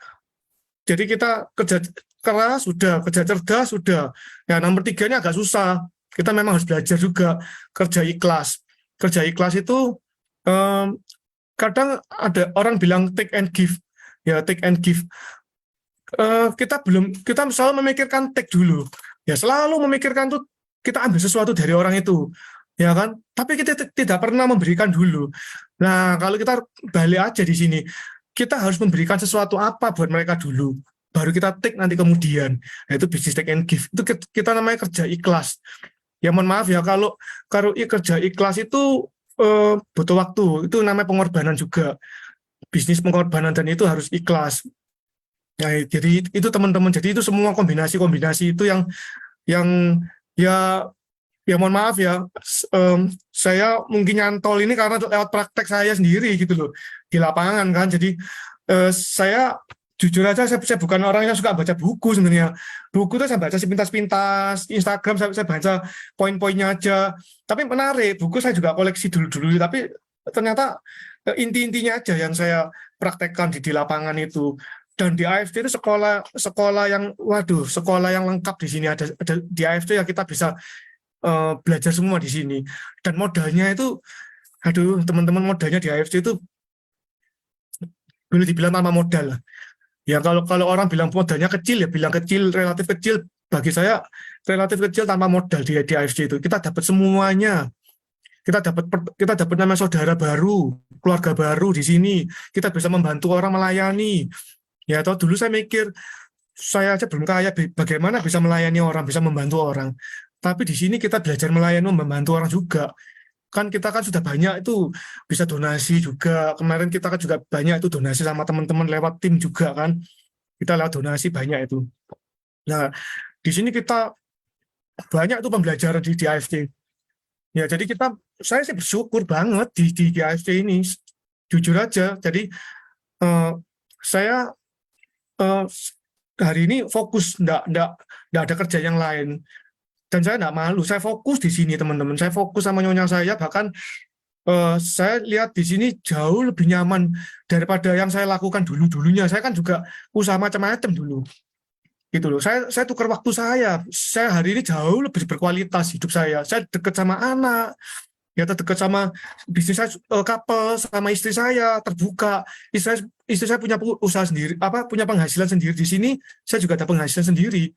kita kerja keras sudah, kerja cerdas sudah. Ya, nomor 3 ini agak susah. Kita memang harus belajar juga kerja ikhlas. Kerja ikhlas itu kadang ada orang bilang take and give. Ya, take and give. Kita selalu memikirkan take dulu. Ya, selalu memikirkan tuh kita ambil sesuatu dari orang itu. Ya kan? Tapi kita tidak pernah memberikan dulu. Nah, kalau kita balik aja di sini, kita harus memberikan sesuatu apa buat mereka dulu. Baru kita take nanti kemudian. Yaitu bisnis take and give. Itu kita namanya kerja ikhlas. Ya mohon maaf ya, kalau kerja ikhlas itu butuh waktu. Itu namanya pengorbanan juga. Bisnis pengorbanan, dan itu harus ikhlas. Nah, jadi itu teman-teman. Jadi itu semua kombinasi-kombinasi itu yang ya mohon maaf ya, saya mungkin nyantol ini karena lewat praktek saya sendiri gitu loh di lapangan kan. Jadi saya jujur aja, saya bukan orang yang suka baca buku sebenarnya. Buku itu saya baca sepintas-pintas, Instagram saya baca poin-poinnya aja. Tapi menarik, buku saya juga koleksi dulu-dulu, tapi ternyata inti-intinya aja yang saya praktekkan di lapangan itu. Dan di AFC itu sekolah yang lengkap di sini ada di AFC yang kita bisa belajar semua di sini. Dan modalnya itu, teman-teman, modalnya di AFC itu boleh dibilang tanpa modal lah. Ya kalau orang bilang modalnya kecil, ya bilang kecil, relatif kecil. Bagi saya relatif kecil tanpa modal di AFC itu. Kita dapat semuanya. Kita dapat nama saudara baru, keluarga baru di sini. Kita bisa membantu orang, melayani. Ya, atau dulu saya mikir, saya aja belum kaya, bagaimana bisa melayani orang, bisa membantu orang. Tapi di sini kita belajar melayani, membantu orang juga. Kan kita kan sudah banyak itu bisa donasi juga. Kemarin kita kan juga banyak itu donasi sama teman-teman lewat tim juga kan. Kita lewat donasi banyak itu. Nah, di sini kita banyak itu pembelajaran di AFC. Ya, jadi saya sih bersyukur banget di AFC ini. Jujur aja. Jadi saya hari ini fokus, enggak ada kerja yang lain. Dan saya enggak malu, saya fokus di sini teman-teman. Saya fokus sama nyonya saya, bahkan saya lihat di sini jauh lebih nyaman daripada yang saya lakukan dulunya. Saya kan juga usaha macam-macam dulu. Gitu loh. Saya tukar waktu saya. Saya hari ini jauh lebih berkualitas hidup saya. Saya dekat sama anak, ya dekat sama bisnis saya, couple sama istri saya terbuka. Istri saya punya usaha sendiri, punya penghasilan sendiri di sini. Saya juga ada penghasilan sendiri.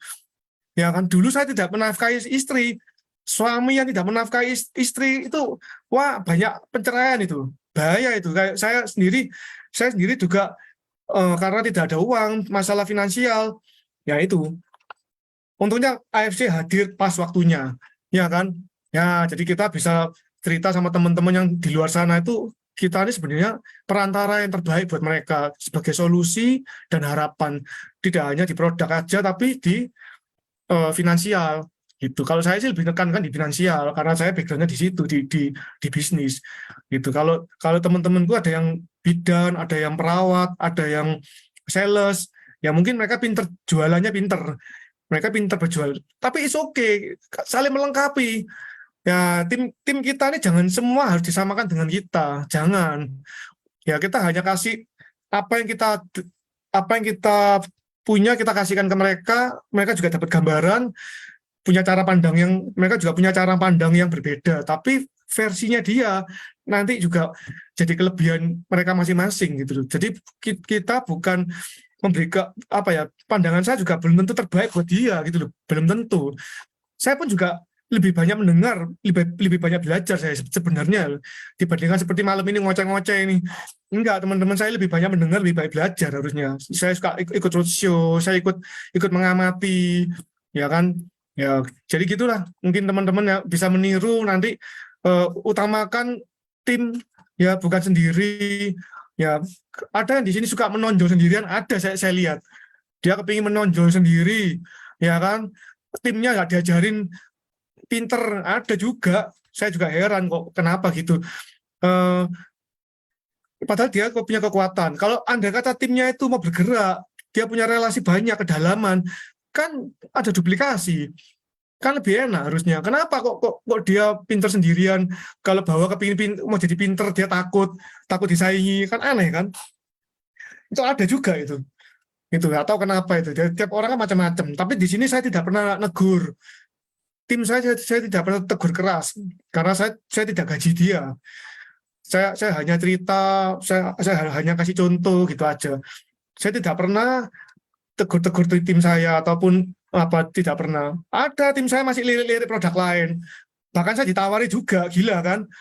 Ya kan, dulu saya tidak menafkahi istri. Suami yang tidak menafkahi istri itu, wah, banyak perceraian itu. Bahaya itu. Kayak saya sendiri juga karena tidak ada uang, masalah finansial. Ya itu. Untungnya AFC hadir pas waktunya. Ya kan? Ya, jadi kita bisa cerita sama teman-teman yang di luar sana itu, kita ini sebenarnya perantara yang terbaik buat mereka sebagai solusi dan harapan, tidak hanya di produk aja tapi di finansial gitu. Kalau saya sih lebih tekankan di finansial karena saya backgroundnya di situ, di bisnis gitu. Kalau teman-temanku ada yang bidan, ada yang perawat, ada yang sales, ya mungkin mereka jualannya pinter, mereka pinter berjual, tapi it's okay, saling melengkapi. Ya, tim kita ini jangan semua harus disamakan dengan kita, jangan. Ya, kita hanya kasih apa yang kita punya, kita kasihkan ke mereka. Mereka juga dapat gambaran, mereka juga punya cara pandang yang berbeda, tapi versinya dia nanti juga jadi kelebihan mereka masing-masing gitu loh. Jadi kita bukan memberikan pandangan saya juga belum tentu terbaik buat dia gitu loh, belum tentu. Saya pun juga lebih banyak mendengar, lebih banyak belajar saya sebenarnya dibandingkan seperti malam ini ngoceh-ngoceh ini. Enggak, teman-teman, saya lebih banyak mendengar, lebih baik belajar harusnya. Saya suka ikut roadshow, saya ikut mengamati, ya kan. Ya, jadi gitulah. Mungkin teman-teman ya bisa meniru nanti, utamakan tim, ya bukan sendiri. Ya, ada yang di sini suka menonjol sendirian, ada saya lihat. Dia kepingin menonjol sendiri, ya kan. Timnya nggak diajarin pinter, ada juga. Saya juga heran kok kenapa gitu. Eh, Padahal dia punya kekuatan. Kalau andai kata timnya itu mau bergerak, dia punya relasi banyak, kedalaman, kan ada duplikasi. Kan lebih enak harusnya. Kenapa kok dia pinter sendirian? Kalau bawa kepingin mau jadi pinter, dia takut disaingi, kan aneh kan? Itu ada juga itu nggak tahu kenapa itu. Tiap orang kan macam-macam. Tapi di sini saya tidak pernah negur tim saya tidak pernah tegur keras karena saya tidak gaji dia. Saya hanya cerita, saya hanya kasih contoh gitu aja. Saya tidak pernah tegur-tegur tim saya ataupun apa, tidak pernah. Ada tim saya masih lirik-lirik produk lain. Bahkan saya ditawari juga, gila kan?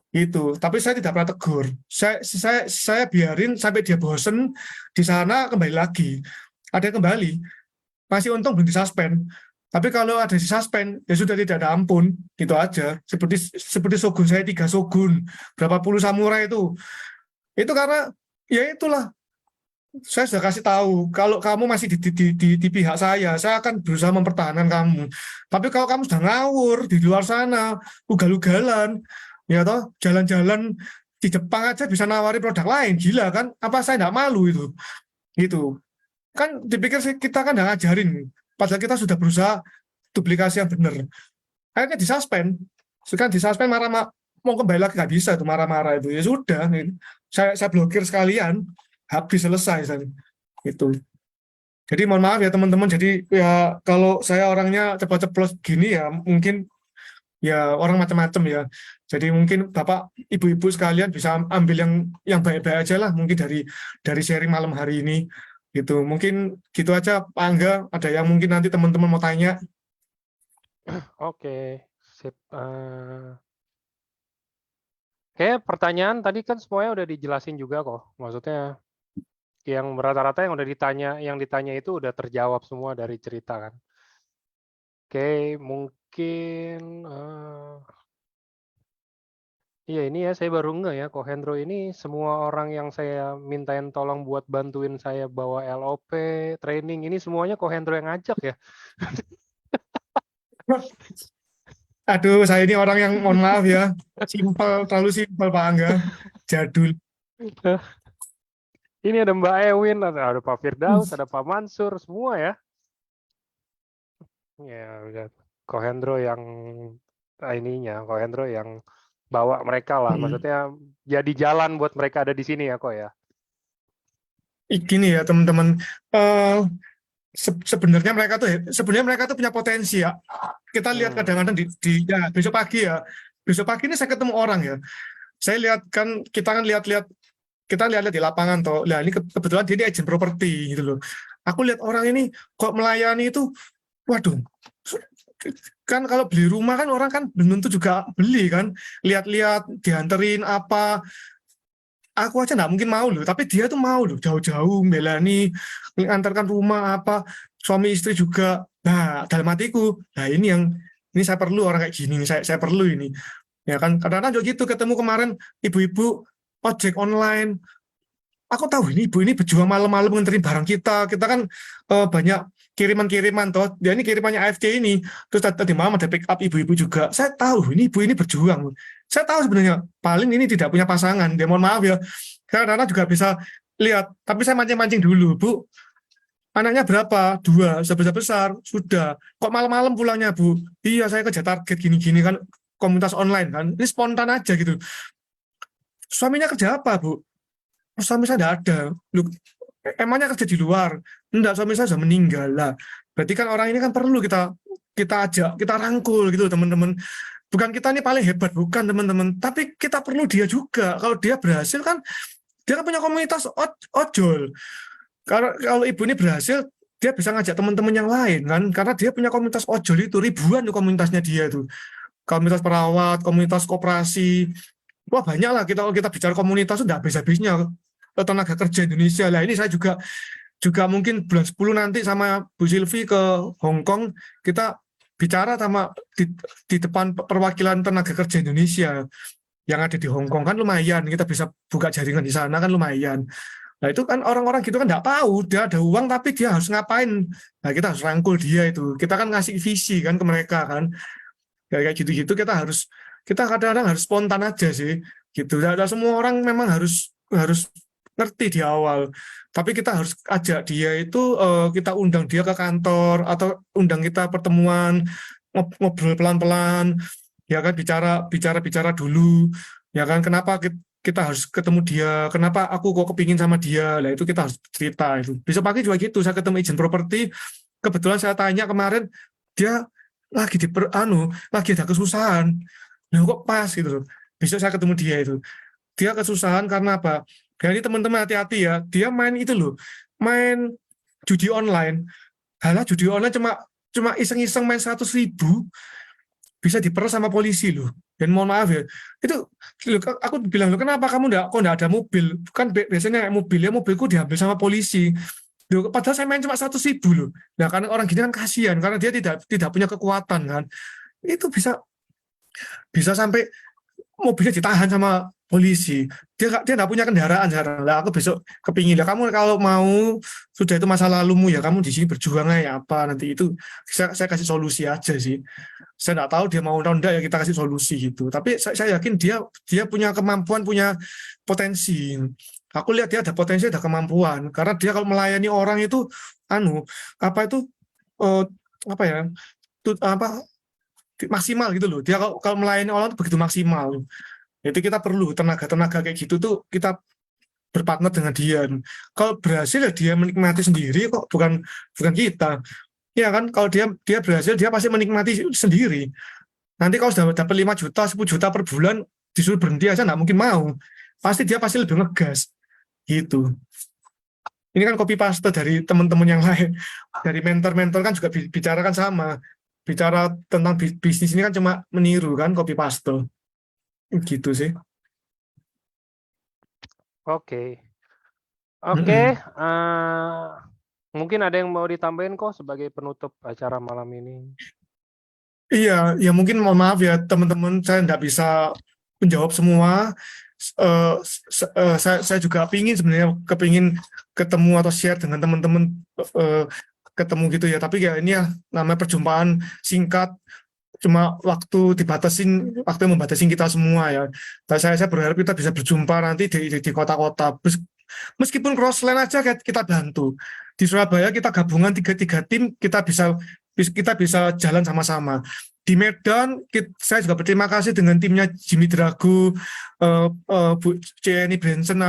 Itu. Tapi saya tidak pernah tegur. Saya biarin sampai dia bosen di sana, kembali lagi. Ada yang kembali. Masih untung belum disuspend. Tapi kalau ada disuspend, ya sudah tidak ada ampun, gitu aja. Seperti Shogun saya 3 Shogun, berapa puluh samurai itu. Itu karena ya itulah, saya sudah kasih tahu, kalau kamu masih di pihak saya akan berusaha mempertahankan kamu. Tapi kalau kamu sudah ngawur di luar sana, ugal-ugalan, ya toh, jalan-jalan di Jepang aja bisa nawari produk lain, gila kan? Apa saya nggak malu itu? Gitu. Kan dipikir kita kan nggak ngajarin, padahal kita sudah berusaha duplikasi yang benar. Akhirnya disuspend. Sekarang disuspend marah, mau kembali lagi nggak bisa itu, marah-marah itu. Ya sudah, saya blokir sekalian, habis, selesai itu. Jadi mohon maaf ya teman-teman. Jadi ya kalau saya orangnya cepat-ceplos gini ya mungkin ya orang macam-macam ya. Jadi mungkin Bapak, Ibu-ibu sekalian bisa ambil yang baik-baik aja lah mungkin dari sharing malam hari ini. Gitu. Mungkin gitu aja Pak Angga. Ada yang mungkin nanti teman-teman mau tanya. Oke, sip. Kayak pertanyaan tadi kan semuanya udah dijelasin juga kok. Maksudnya yang rata-rata yang ditanya itu udah terjawab semua dari cerita kan. Oke, mungkin iya ini ya saya baru nggak ya, Kohendro ini semua orang yang saya mintain tolong buat bantuin saya bawa LOP, training, ini semuanya Kohendro yang ngajak ya. Aduh, saya ini orang yang mohon maaf ya, terlalu simpel Pak Angga, jadul. Ini ada Mbak Ewin, ada Pak Firdaus, ada Pak Mansur, semua ya. Ya, udah. Kohendro yang Kohendro yang bawa mereka lah, maksudnya jadi jalan buat mereka ada di sini ya kok ya. Gini ya teman-teman, sebenarnya mereka tuh punya potensi ya. Kita lihat kadang-kadang ya, besok pagi ini saya ketemu orang ya. Saya lihat kan, kita lihat di lapangan toh. Nah ini kebetulan dia ini agent properti gitu loh. Aku lihat orang ini kok melayani itu, waduh. Kan kalau beli rumah kan orang kan belum tentu juga beli kan, lihat-lihat dianterin apa, aku aja nggak mungkin mau loh, tapi dia tuh mau loh, jauh-jauh melani mengantarkan rumah apa, suami istri juga. Nah dalam hatiku, nah ini saya perlu orang kayak gini, saya perlu ini ya kan. Kadang-kadang juga gitu, ketemu kemarin ibu-ibu ojek online. Aku tahu ini ibu ini berjuang malam-malam nganterin barang kita kan banyak kiriman-kiriman toh. Dia ini kirimannya AFC ini. Terus tadi malam ada pick up ibu-ibu juga. Saya tahu ini ibu ini berjuang. Saya tahu sebenarnya paling ini tidak punya pasangan. Dia mohon maaf ya. Karena juga bisa lihat. Tapi saya mancing-mancing dulu, Bu. Anaknya berapa? 2, sebesar-besar. Sudah. Kok malam-malam pulangnya, Bu? Iya, saya kerja target gini-gini kan, komunitas online kan. Ini spontan aja gitu. Suaminya kerja apa, Bu? Suami saya tidak ada. Loh, emangnya kerja di luar? Enggak, suami saya sudah meninggal lah. Berarti kan orang ini kan perlu kita ajak, kita rangkul gitu teman-teman. Bukan kita ini paling hebat, bukan teman-teman. Tapi kita perlu dia juga. Kalau dia berhasil kan, dia kan punya komunitas ojol. Kalau ibu ini berhasil, dia bisa ngajak teman-teman yang lain kan. Karena dia punya komunitas ojol itu, ribuan tuh komunitasnya dia itu. Komunitas perawat, komunitas koperasi. Wah banyak lah, kita bicara komunitas itu tidak habis-habisnya. Tenaga kerja Indonesia lah, ini saya juga mungkin bulan 10 nanti sama Bu Silvi ke Hong Kong, kita bicara sama di depan perwakilan tenaga kerja Indonesia yang ada di Hong Kong. Kan lumayan, kita bisa buka jaringan di sana kan lumayan. Nah itu kan orang-orang gitu kan nggak tahu dia ada uang tapi dia harus ngapain. Nah kita harus rangkul dia itu, kita kan ngasih visi kan ke mereka kan. kayak gitu-gitu kita kadang-kadang harus spontan aja sih gitu. Dan semua orang memang harus harus ngerti di awal, tapi kita harus ajak dia itu, kita undang dia ke kantor atau undang kita pertemuan, ngobrol pelan-pelan, ya kan, bicara dulu, ya kan, kenapa kita harus ketemu dia, kenapa aku kok kepingin sama dia, lah itu kita harus cerita itu. Besok pagi juga gitu, saya ketemu agent properti, kebetulan saya tanya kemarin, dia lagi ada kesusahan, nah kok pas gitu loh. Besok saya ketemu dia kesusahan karena apa? Jadi teman-teman hati-hati ya, dia main itu loh, main judi online. Halah, judi online cuma iseng-iseng main 100.000 bisa diperas sama polisi loh. Dan mohon maaf ya, itu loh, aku bilang loh, kenapa kamu kok enggak ada mobil? Kan biasanya mobilku diambil sama polisi. Loh, padahal saya main cuma 100.000 loh. Nah, karena orang gini kan kasihan, karena dia tidak punya kekuatan kan. Itu bisa sampai mobilnya ditahan sama polisi. Dia nggak punya kendaraan sekarang. Lah aku besok kepingin lah, kamu kalau mau, sudah itu masa lalumu ya, kamu di sini berjuang ya apa nanti itu, saya kasih solusi aja sih. Saya nggak tahu dia mau atau enggak, ya kita kasih solusi gitu. Tapi saya yakin dia punya kemampuan, punya potensi. Aku lihat dia ada potensi, ada kemampuan. Karena dia kalau melayani orang itu apa itu, eh, apa ya? Apa maksimal gitu loh. Dia kalau melayani orang itu begitu maksimal. Itu kita perlu tenaga-tenaga kayak gitu tuh, kita berpartner dengan dia. Kalau berhasil ya dia menikmati sendiri kok, bukan kita. Ya kan, kalau dia berhasil, dia pasti menikmati sendiri. Nanti kalau sudah dapat 5 juta, 10 juta per bulan, disuruh berhenti aja nggak mungkin mau. Dia pasti lebih ngegas. Gitu. Ini kan copy paste dari teman-teman yang lain. Dari mentor-mentor kan juga bicara kan sama. Bicara tentang bisnis ini kan cuma meniru kan, copy paste. Gitu sih. Oke. Oke, mungkin ada yang mau ditambahin kok sebagai penutup acara malam ini. Iya, ya mungkin mohon maaf ya teman-teman, saya nggak bisa menjawab semua. Saya juga kepingin ketemu atau share dengan teman-teman, ketemu gitu ya. Tapi ya ini ya namanya perjumpaan singkat, cuma waktu yang membatasi kita semua ya. Dan saya berharap kita bisa berjumpa nanti di kota-kota. Meskipun crossline aja kita bantu. Di Surabaya kita gabungan tiga tim, kita bisa jalan sama-sama. Di Medan, saya juga berterima kasih dengan timnya Jimmy Drago, Bu Jenny Branson,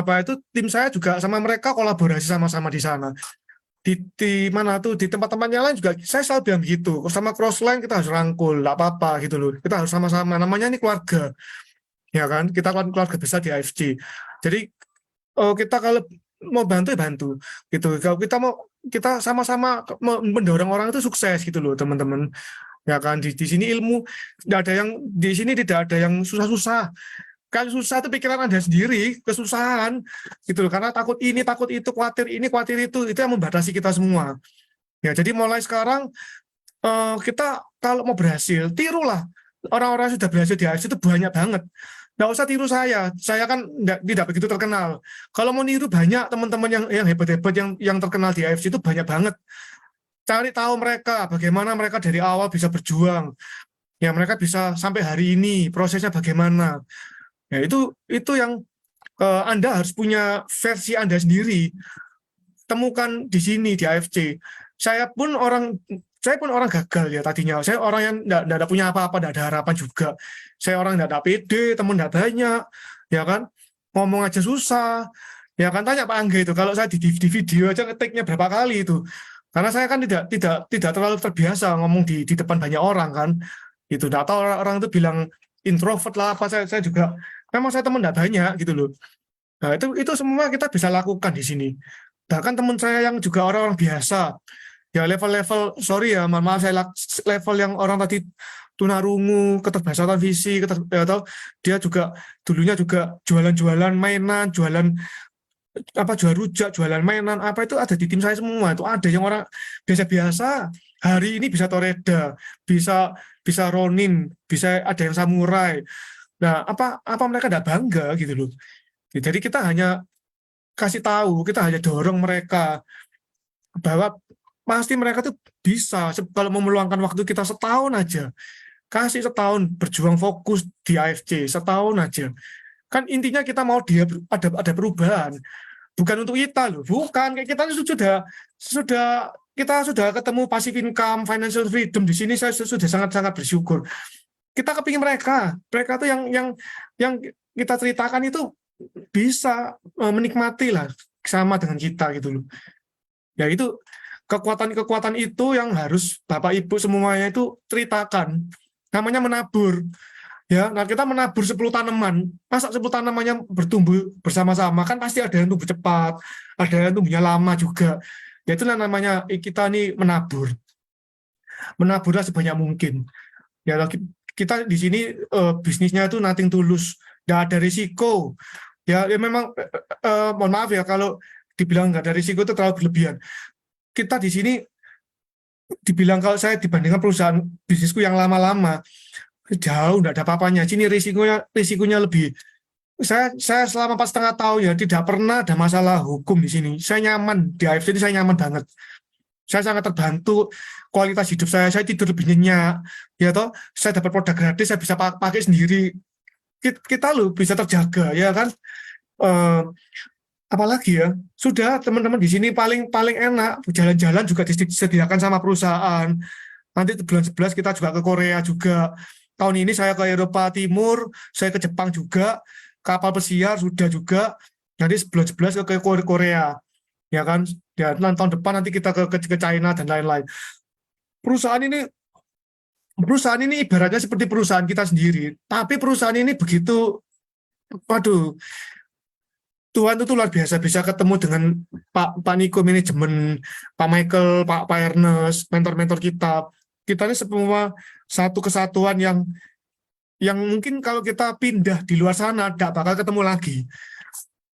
tim saya juga sama mereka kolaborasi sama-sama di sana. Di mana tuh, di tempat-tempat yang lain juga saya selalu bilang begitu, sama crossline kita harus rangkul, nggak apa-apa gitu loh, kita harus sama-sama, namanya ini keluarga, ya kan, kita kan keluarga besar di AFC. Jadi kita kalau mau bantu ya bantu gitu, kalau kita sama-sama mendorong orang itu sukses gitu loh teman-teman, ya kan. Di sini ilmu di sini tidak ada yang susah-susah. Kalau susah itu pikiran Anda sendiri, kesusahan gitu loh, karena takut ini, takut itu, khawatir ini, khawatir itu yang membatasi kita semua. Ya, jadi mulai sekarang kita kalau mau berhasil, tirulah orang-orang yang sudah berhasil di AFC itu banyak banget. Nggak usah tiru saya kan tidak begitu terkenal. Kalau mau niru banyak teman-teman yang hebat-hebat yang terkenal di AFC itu banyak banget. Cari tahu mereka, bagaimana mereka dari awal bisa berjuang. Ya, mereka bisa sampai hari ini, prosesnya bagaimana. Ya, itu yang Anda harus punya versi Anda sendiri. Temukan di sini di AFC. Saya pun orang gagal ya tadinya. Saya orang yang tidak punya apa-apa, tidak ada harapan juga. Saya orang yang tidak ada pede, teman tidak banyak, ya kan. Ngomong aja susah. Ya kan, tanya Pak Angga itu, kalau saya di video aja ngetiknya berapa kali itu. Karena saya kan tidak terlalu terbiasa ngomong di depan banyak orang kan. Itu tidak tahu orang itu bilang introvert lah apa, saya juga memang saya teman tidak banyak gitu loh. Nah, itu semua kita bisa lakukan di sini. Bahkan teman saya yang juga orang-orang biasa, ya level-level, sorry ya, maaf saya level yang orang tadi tunarungu, keterbatasan fisik, atau dia juga dulunya juga jualan-jualan mainan, jual rujak, jualan mainan, apa itu ada di tim saya semua. Itu ada yang orang biasa-biasa, hari ini bisa Toreda, bisa Ronin, bisa ada yang samurai. Nah, apa mereka tidak bangga gitu loh. Jadi kita hanya kasih tahu, kita hanya dorong mereka bahwa pasti mereka tuh bisa, kalau mau meluangkan waktu kita setahun aja, kasih setahun berjuang fokus di AFC setahun aja. Kan intinya kita mau dia ada perubahan, bukan untuk kita loh, bukan kayak kita sudah kita sudah ketemu passive income, financial freedom di sini saya sudah sangat-sangat bersyukur. Kita kepingin mereka tuh yang kita ceritakan itu bisa menikmati lah sama dengan kita gitu loh. Ya itu kekuatan-kekuatan itu yang harus Bapak Ibu semuanya itu ceritakan. Namanya menabur. Ya, nah kita menabur 10 tanaman. Masa 10 tanamannya bertumbuh bersama-sama kan pasti ada yang tumbuh cepat, ada yang tumbuhnya lama juga. Ya itulah namanya kita nih menabur. Menaburlah sebanyak mungkin. Ya kita di sini bisnisnya itu nothing tulus, nggak ada risiko. Ya memang mohon maaf ya kalau dibilang nggak ada risiko itu terlalu berlebihan. Kita di sini dibilang kalau saya dibandingkan perusahaan bisnisku yang lama-lama jauh nggak ada apa-apanya. Sini risikonya lebih. Saya selama 4,5 tahun ya tidak pernah ada masalah hukum di sini. Saya nyaman di AFC ini, saya nyaman banget. Saya sangat terbantu kualitas hidup saya tidur lebih nyenyak. Ya toh, saya dapat produk gratis, saya bisa pakai sendiri. Kita loh bisa terjaga ya kan. Apalagi ya, sudah teman-teman di sini paling enak jalan-jalan juga disediakan sama perusahaan. Nanti bulan 11 kita juga ke Korea juga. Tahun ini saya ke Eropa Timur, saya ke Jepang juga, kapal pesiar sudah juga. Nanti bulan 11 ke Korea, ya kan? Dan tahun depan nanti kita ke China dan lain-lain. Perusahaan ini ibaratnya seperti perusahaan kita sendiri, tapi perusahaan ini begitu, waduh, Tuhan itu luar biasa bisa ketemu dengan Pak Niko manajemen, Pak Michael, Pak Ernest, mentor-mentor kita. Kita ini semua satu kesatuan yang mungkin kalau kita pindah di luar sana tidak bakal ketemu lagi.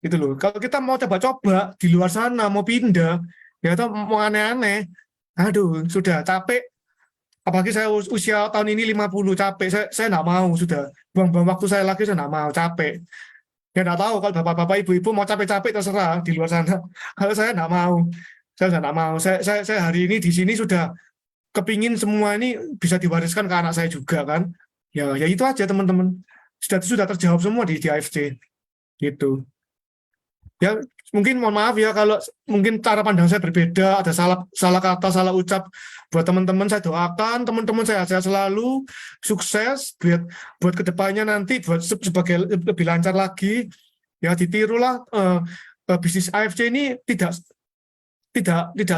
Gitu loh. Kalau kita mau coba-coba di luar sana mau pindah, ya atau mau aneh-aneh, aduh sudah capek. Apalagi saya usia tahun ini 50 capek, saya nggak mau sudah buang-buang waktu saya lagi, saya nggak mau capek. Ya nggak tahu kalau bapak-bapak ibu-ibu mau capek-capek terserah di luar sana. Kalau saya nggak mau, saya nggak mau. Saya hari ini di sini sudah kepingin semua ini bisa diwariskan ke anak saya juga kan. Ya itu aja teman-teman. Sudah terjawab semua di AFC gitu. Ya mungkin mohon maaf ya kalau mungkin cara pandang saya berbeda, ada salah kata, salah ucap. Buat teman-teman saya doakan teman-teman saya selalu sukses buat kedepannya nanti buat sebagai lebih lancar lagi. Ya ditirulah bisnis AFC ini tidak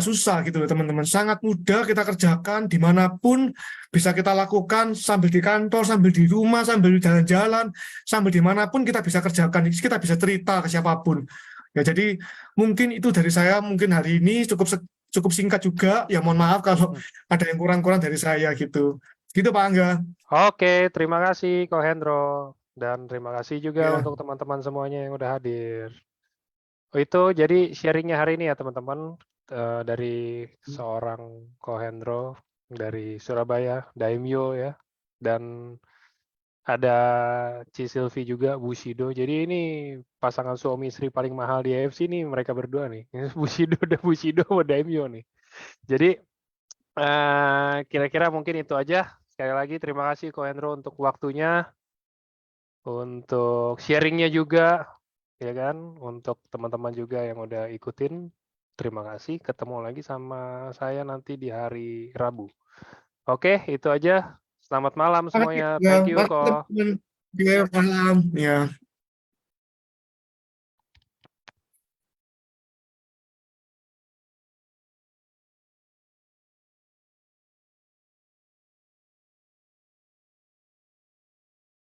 susah gitu loh teman-teman, sangat mudah kita kerjakan dimanapun bisa kita lakukan, sambil di kantor, sambil di rumah, sambil jalan-jalan, sambil dimanapun kita bisa kerjakan, kita bisa cerita ke siapapun ya. Jadi mungkin itu dari saya, mungkin hari ini cukup singkat juga ya, mohon maaf kalau ada yang kurang-kurang dari saya gitu Pak Angga. Oke, terima kasih Ko Hendro, dan terima kasih juga Ya. untuk teman-teman semuanya yang udah hadir. Itu jadi sharingnya hari ini ya teman-teman, dari seorang Ko Hendro dari Surabaya, Daimyo ya, dan ada Ci Silvi juga, Bushido. Jadi ini pasangan suami istri paling mahal di AFC nih, mereka berdua nih, Bushido sama Daimyo nih. Jadi kira-kira mungkin itu aja. Sekali lagi terima kasih Ko Hendro untuk waktunya, untuk sharingnya juga, ya kan, untuk teman-teman juga yang udah ikutin. Terima kasih, ketemu lagi sama saya nanti di hari Rabu. Oke, itu aja. Selamat malam semuanya. Ya, Thank you, Ko. teman-teman. Ya, malam. Ya.